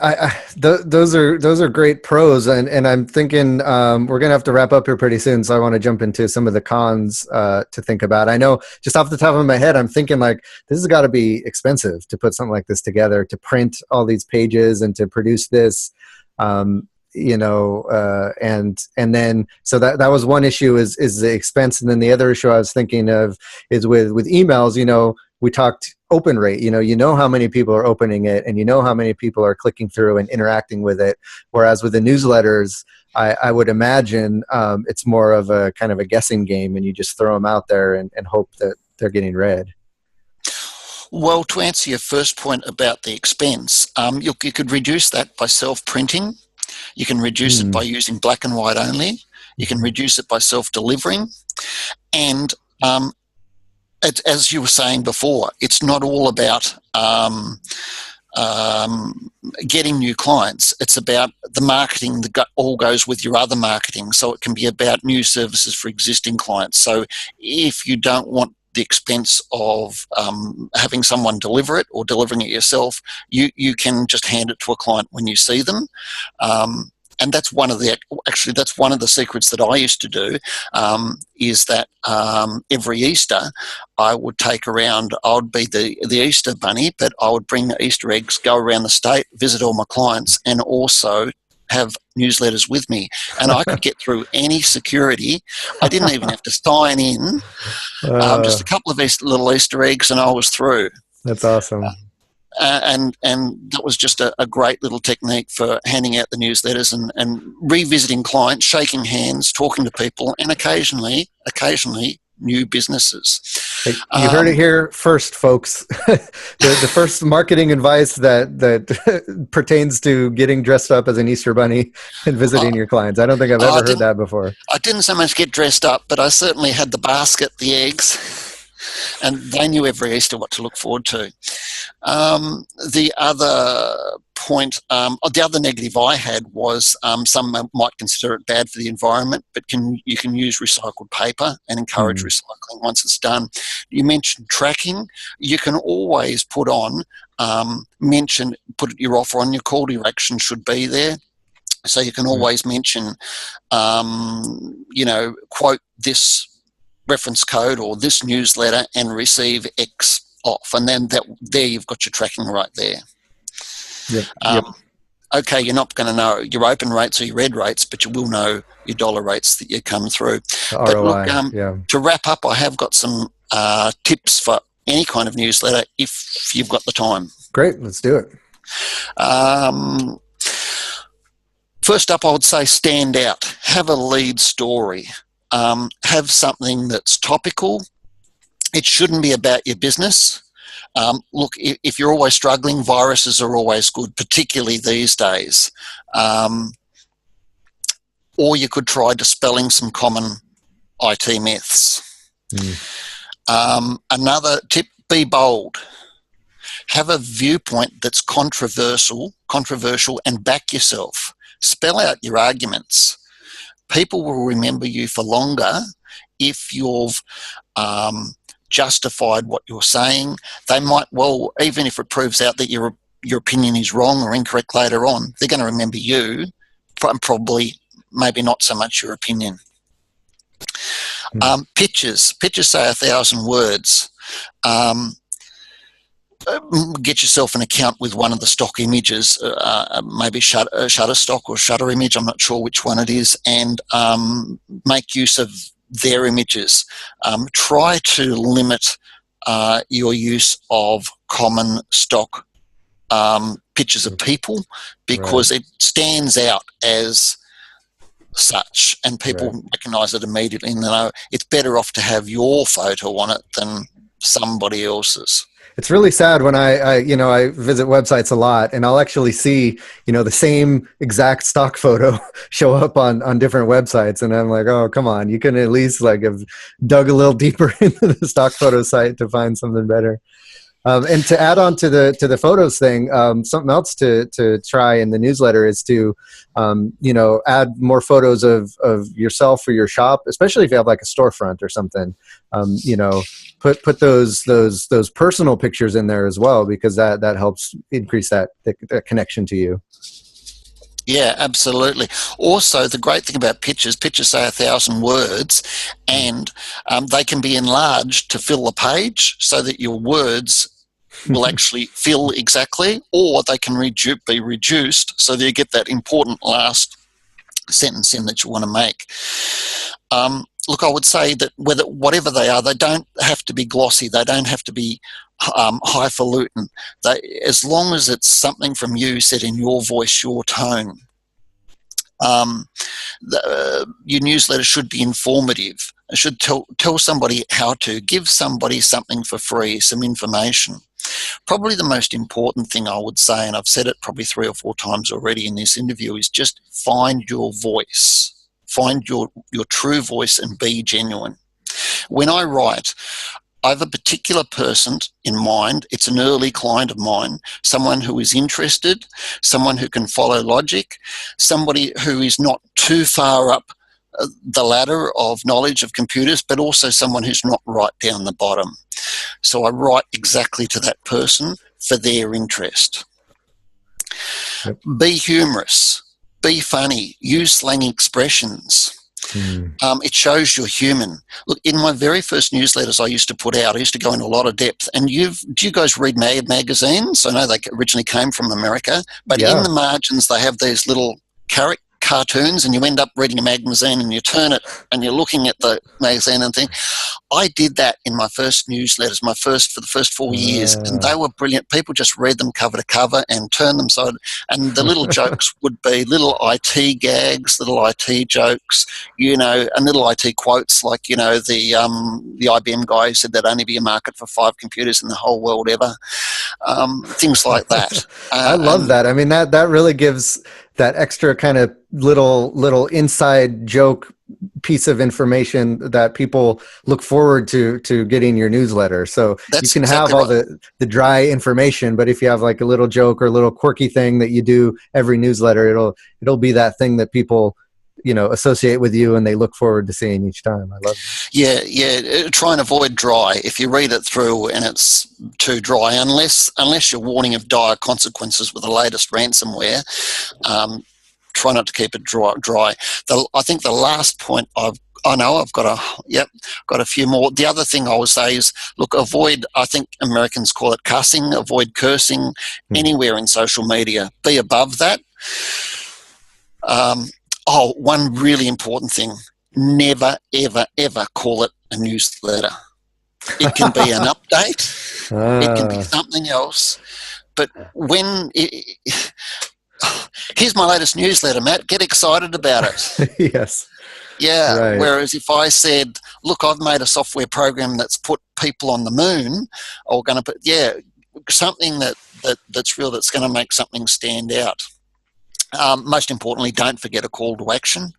those are great pros, and I'm thinking we're gonna have to wrap up here pretty soon, so I want to jump into some of the cons to think about. I know just off the top of my head, I'm thinking like this has got to be expensive to put something like this together, to print all these pages and to produce this, and then so that was one issue is the expense, and then the other issue I was thinking of is with emails. We talked open rate. You know how many people are opening it, and you know how many people are clicking through and interacting with it. Whereas with the newsletters, I would imagine it's more of a kind of a guessing game, and you just throw them out there and hope that they're getting read. Well, to answer your first point about the expense, you could reduce that by self-printing. You can reduce it by using black and white only. You can reduce it by self-delivering. And as you were saying before, it's not all about getting new clients. It's about the marketing that all goes with your other marketing. So it can be about new services for existing clients. So if you don't want the expense of having someone deliver it or delivering it yourself, you can just hand it to a client when you see them. And that's one of the secrets that I used to do, is that every Easter I would be the Easter bunny, but I would bring Easter eggs, go around the state, visit all my clients, and also have newsletters with me. And I could get through any security. I didn't even have to sign in. Just a couple of little Easter eggs and I was through. That's awesome. And that was just a great little technique for handing out the newsletters and revisiting clients, shaking hands, talking to people, and occasionally new businesses. You heard it here first, folks. the first marketing advice that pertains to getting dressed up as an Easter bunny and visiting your clients. I don't think I've ever heard that before. I didn't so much get dressed up, but I certainly had the basket, the eggs, and they knew every Easter what to look forward to. The other point, the other negative I had was some might consider it bad for the environment, but you can use recycled paper and encourage recycling once it's done. You mentioned tracking. You can always put your offer on, your call to action should be there. So you can always mention, quote this reference code or this newsletter and receive X off, and then there you've got your tracking right there. Yep. Okay, you're not going to know your open rates or your red rates, but you will know your dollar rates that you come through. But ROI, look, to wrap up, I have got some tips for any kind of newsletter if you've got the time. Great, let's do it. First up, I would say stand out. Have a lead story. Have something that's topical. It shouldn't be about your business. Look, if you're always struggling, viruses are always good, particularly these days. Or you could try dispelling some common IT myths. Another tip, be bold. Have a viewpoint that's controversial, and back yourself. Spell out your arguments. People will remember you for longer if you've justified what you're saying. They might, even if it proves out that your opinion is wrong or incorrect later on, they're going to remember you, probably maybe not so much your opinion. Pictures say 1,000 words. get yourself an account with one of the stock images, maybe Shutterstock or Shutter Image, I'm not sure which one it is, and make use of their images. Try to limit your use of common stock pictures of people, because it stands out as such, and people recognize it immediately, and they know it's better off to have your photo on it than somebody else's. It's really sad when I visit websites a lot, and I'll actually see, the same exact stock photo show up on different websites. And I'm like, oh, come on, you can at least have dug a little deeper into the stock photo site to find something better. And to add on to the photos thing, something else to try in the newsletter is to, add more photos of yourself or your shop, especially if you have a storefront or something. Put those personal pictures in there as well, because that helps increase that connection to you. Yeah, absolutely. Also, the great thing about pictures say 1,000 words, and they can be enlarged to fill the page so that your words will actually fill exactly, or they can be reduced so that you get that important last sentence in that you want to make. Look, I would say that whatever they are, they don't have to be glossy. They don't have to be highfalutin. As long as it's something from you said in your voice, your tone. Your newsletter should be informative. It should tell somebody how to give somebody something for free, some information. Probably the most important thing I would say, and I've said it probably 3 or 4 times already in this interview, is just find your voice. Find your true voice and be genuine. When I write, I have a particular person in mind. It's an early client of mine, someone who is interested, someone who can follow logic, somebody who is not too far up the ladder of knowledge of computers, but also someone who's not right down the bottom. So I write exactly to that person for their interest. Yep. Be humorous, be funny, use slang expressions. It shows you're human. Look, in my very first newsletters I used to put out, I used to go into a lot of depth. And do you guys read Mad magazines? I know they originally came from America, but in the margins they have these little cartoons, and you end up reading a magazine and you turn it and you're looking at the magazine and think, I did that in my first newsletters, for the first 4 years, and they were brilliant. People just read them cover to cover and turned them and the little jokes would be little IT gags, little IT jokes, and little IT quotes like, the IBM guy who said there'd only be a market for 5 computers in the whole world ever. Things like that. I love that. I mean, that really gives that extra kind of little inside joke piece of information that people look forward to getting your newsletter. So you can have all the dry information, but if you have a little joke or a little quirky thing that you do every newsletter, it'll be that thing that people associate with you and they look forward to seeing each time. I love that. Yeah. Try and avoid dry. If you read it through and it's too dry, unless you're warning of dire consequences with the latest ransomware, try not to keep it dry. I think the last point I've got a few more. The other thing I would say is, look, avoid, I think Americans call it cussing, avoid cursing anywhere in social media. Be above that. One really important thing, never, ever, ever call it a newsletter. It can be an update. It can be something else. But here's my latest newsletter, Matt. Get excited about it. Yes. Yeah. Right. Whereas if I said, look, I've made a software program that's put people on the moon, or going to put, something that's real, that's going to make something stand out. Most importantly, don't forget a call to action.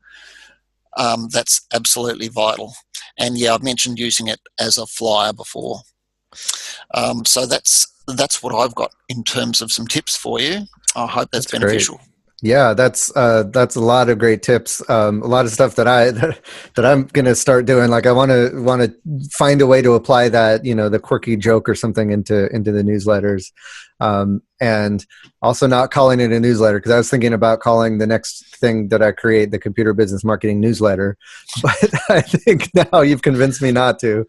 That's absolutely vital. And I've mentioned using it as a flyer before. So that's what I've got in terms of some tips for you. I hope that's beneficial. Great. Yeah, that's a lot of great tips. A lot of stuff that I'm going to start doing. Like I want to find a way to apply that, the quirky joke or something into the newsletters, and also not calling it a newsletter, because I was thinking about calling the next thing that I create the Computer Business Marketing Newsletter, but I think now you've convinced me not to.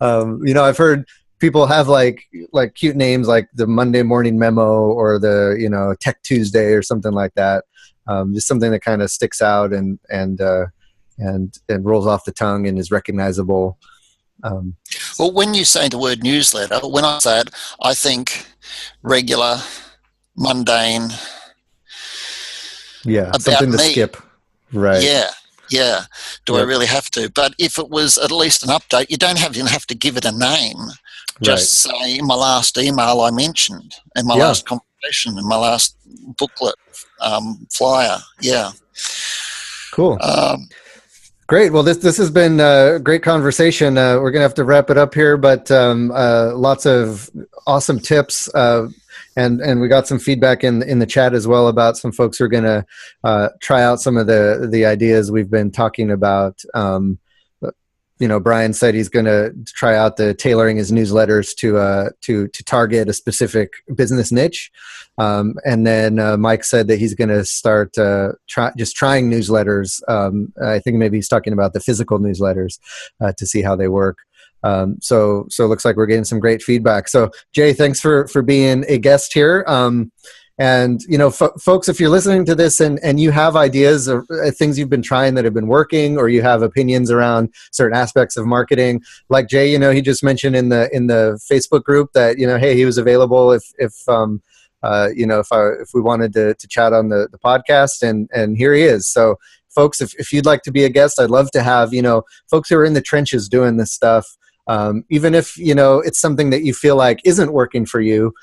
I've heard people have like cute names like the Monday Morning Memo or the, you know, Tech Tuesday or something like that. Just something that kind of sticks out and rolls off the tongue and is recognizable. Well, when you say the word newsletter, when I say it, I think regular, mundane. Yeah, about something to me. skip. Right. Yeah. Do I really have to? But if it was at least an update, you don't even have to give it a name. Just say my last email I mentioned, and my last conversation, and my last booklet, flyer. Yeah. Cool. Great. Well, this has been a great conversation. We're going to have to wrap it up here, but lots of awesome tips. And we got some feedback in the chat as well about some folks who are going to try out some of the ideas we've been talking about. You know, Brian said he's going to try out the tailoring his newsletters to target a specific business niche. And then Mike said that he's going to start trying newsletters. I think maybe he's talking about the physical newsletters to see how they work. So it looks like we're getting some great feedback. So Jay, thanks for being a guest here. And, you know, folks, if you're listening to this and you have ideas or things you've been trying that have been working, or you have opinions around certain aspects of marketing, like Jay, you know, he just mentioned in the Facebook group that, you know, hey, he was available if you know, if we wanted to chat on the podcast, and here he is. So folks, if you'd like to be a guest, I'd love to have, you know, folks who are in the trenches doing this stuff. Even if, you know, it's something that you feel like isn't working for you,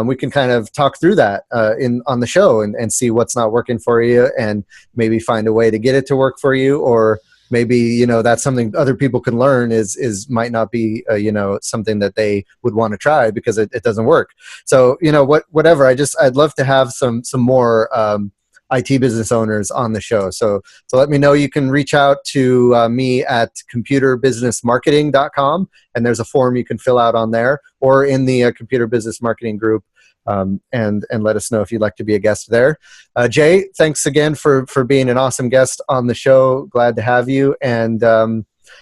we can kind of talk through that on the show and see what's not working for you, and maybe find a way to get it to work for you. Or maybe, you know, that's something other people can learn is might not be, you know, something that they would want to try because it doesn't work. So, you know, whatever, I'd love to have some more IT business owners on the show. So let me know. You can reach out to me at computerbusinessmarketing.com, and there's a form you can fill out on there, or in the Computer Business Marketing group, and let us know if you'd like to be a guest there. Jay, thanks again for being an awesome guest on the show. Glad to have you, and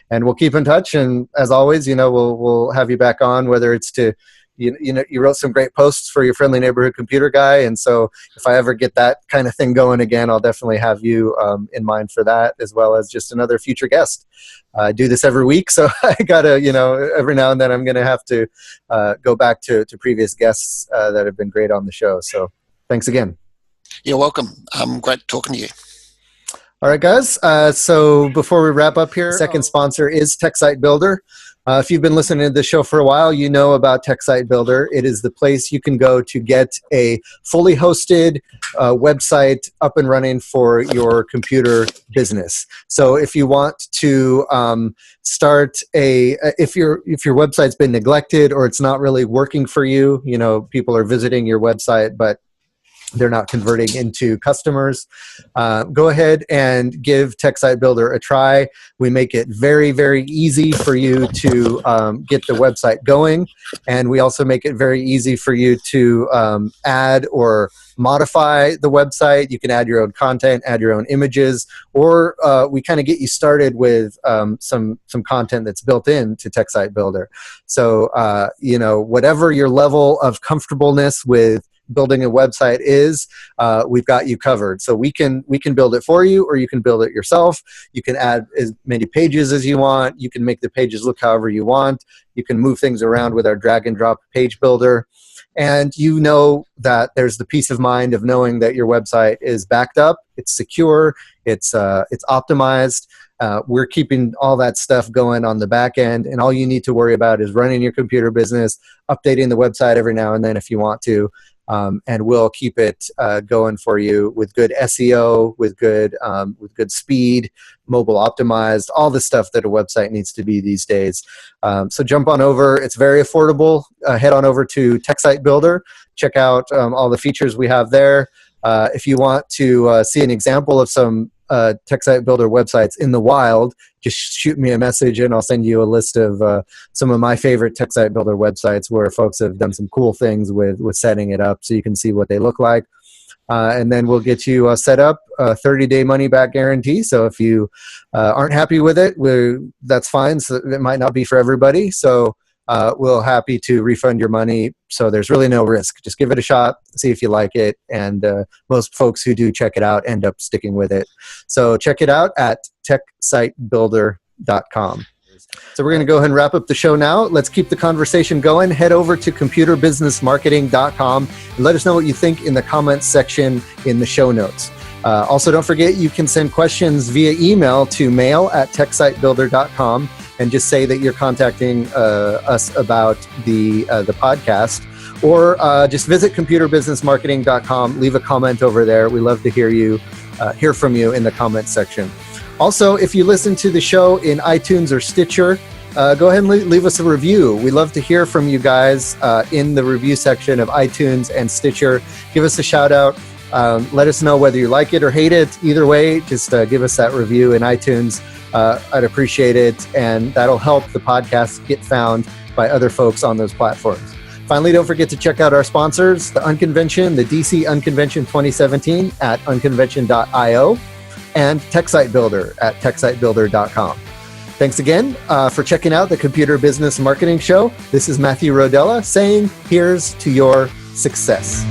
we'll keep in touch. And as always, you know, we'll have you back on, whether it's to you know, you wrote some great posts for your friendly neighborhood computer guy. And so if I ever get that kind of thing going again, I'll definitely have you in mind for that, as well as just another future guest. I do this every week, so I gotta, you know, every now and then I'm gonna have to go back to previous guests that have been great on the show. So thanks again. You're welcome. Great talking to you. All right, guys. So before we wrap up here, second sponsor is TechSite Builder. If you've been listening to the show for a while, you know about TechSite Builder. It is the place you can go to get a fully hosted website up and running for your computer business. So if you want to start if your website's been neglected, or it's not really working for you, you know, people are visiting your website, but they're not converting into customers, go ahead and give TechSite Builder a try. We make it very, very easy for you to get the website going. And we also make it very easy for you to add or modify the website. You can add your own content, add your own images, or we kind of get you started with some content that's built into TechSite Builder. So, you know, whatever your level of comfortableness with building a website is, we've got you covered. So we can build it for you, or you can build it yourself. You can add as many pages as you want. You can make the pages look however you want. You can move things around with our drag and drop page builder. And you know that there's the peace of mind of knowing that your website is backed up, it's secure, it's optimized. We're keeping all that stuff going on the back end, and all you need to worry about is running your computer business, updating the website every now and then if you want to. And we'll keep it going for you with good SEO, with good speed, mobile optimized, all the stuff that a website needs to be these days. So jump on over. It's very affordable. Head on over to TechSite Builder. Check out all the features we have there. If you want to see an example of some TechSite Builder websites in the wild, just shoot me a message and I'll send you a list of some of my favorite TechSite Builder websites where folks have done some cool things with setting it up, so you can see what they look like. And then we'll get you set up, a 30-day money-back guarantee. So if you aren't happy with it, that's fine. So it might not be for everybody. So we're happy to refund your money. So there's really no risk. Just give it a shot, see if you like it. And most folks who do check it out end up sticking with it. So check it out at techsitebuilder.com. So we're going to go ahead and wrap up the show now. Let's keep the conversation going. Head over to computerbusinessmarketing.com and let us know what you think in the comments section in the show notes. Also, don't forget you can send questions via email to mail@techsitebuilder.com and just say that you're contacting us about the podcast, or just visit computerbusinessmarketing.com. Leave a comment over there. We love to hear from you in the comments section. Also, if you listen to the show in iTunes or Stitcher, go ahead and leave us a review. We love to hear from you guys in the review section of iTunes and Stitcher. Give us a shout out. Let us know whether you like it or hate it. Either way, just give us that review in iTunes. I'd appreciate it, and that'll help the podcast get found by other folks on those platforms. Finally, don't forget to check out our sponsors, the Unconvention, the DC Unconvention 2017 at unconvention.io, and TechSite Builder at techsitebuilder.com. Thanks again for checking out the Computer Business Marketing Show. This is Matthew Rodella saying, here's to your success.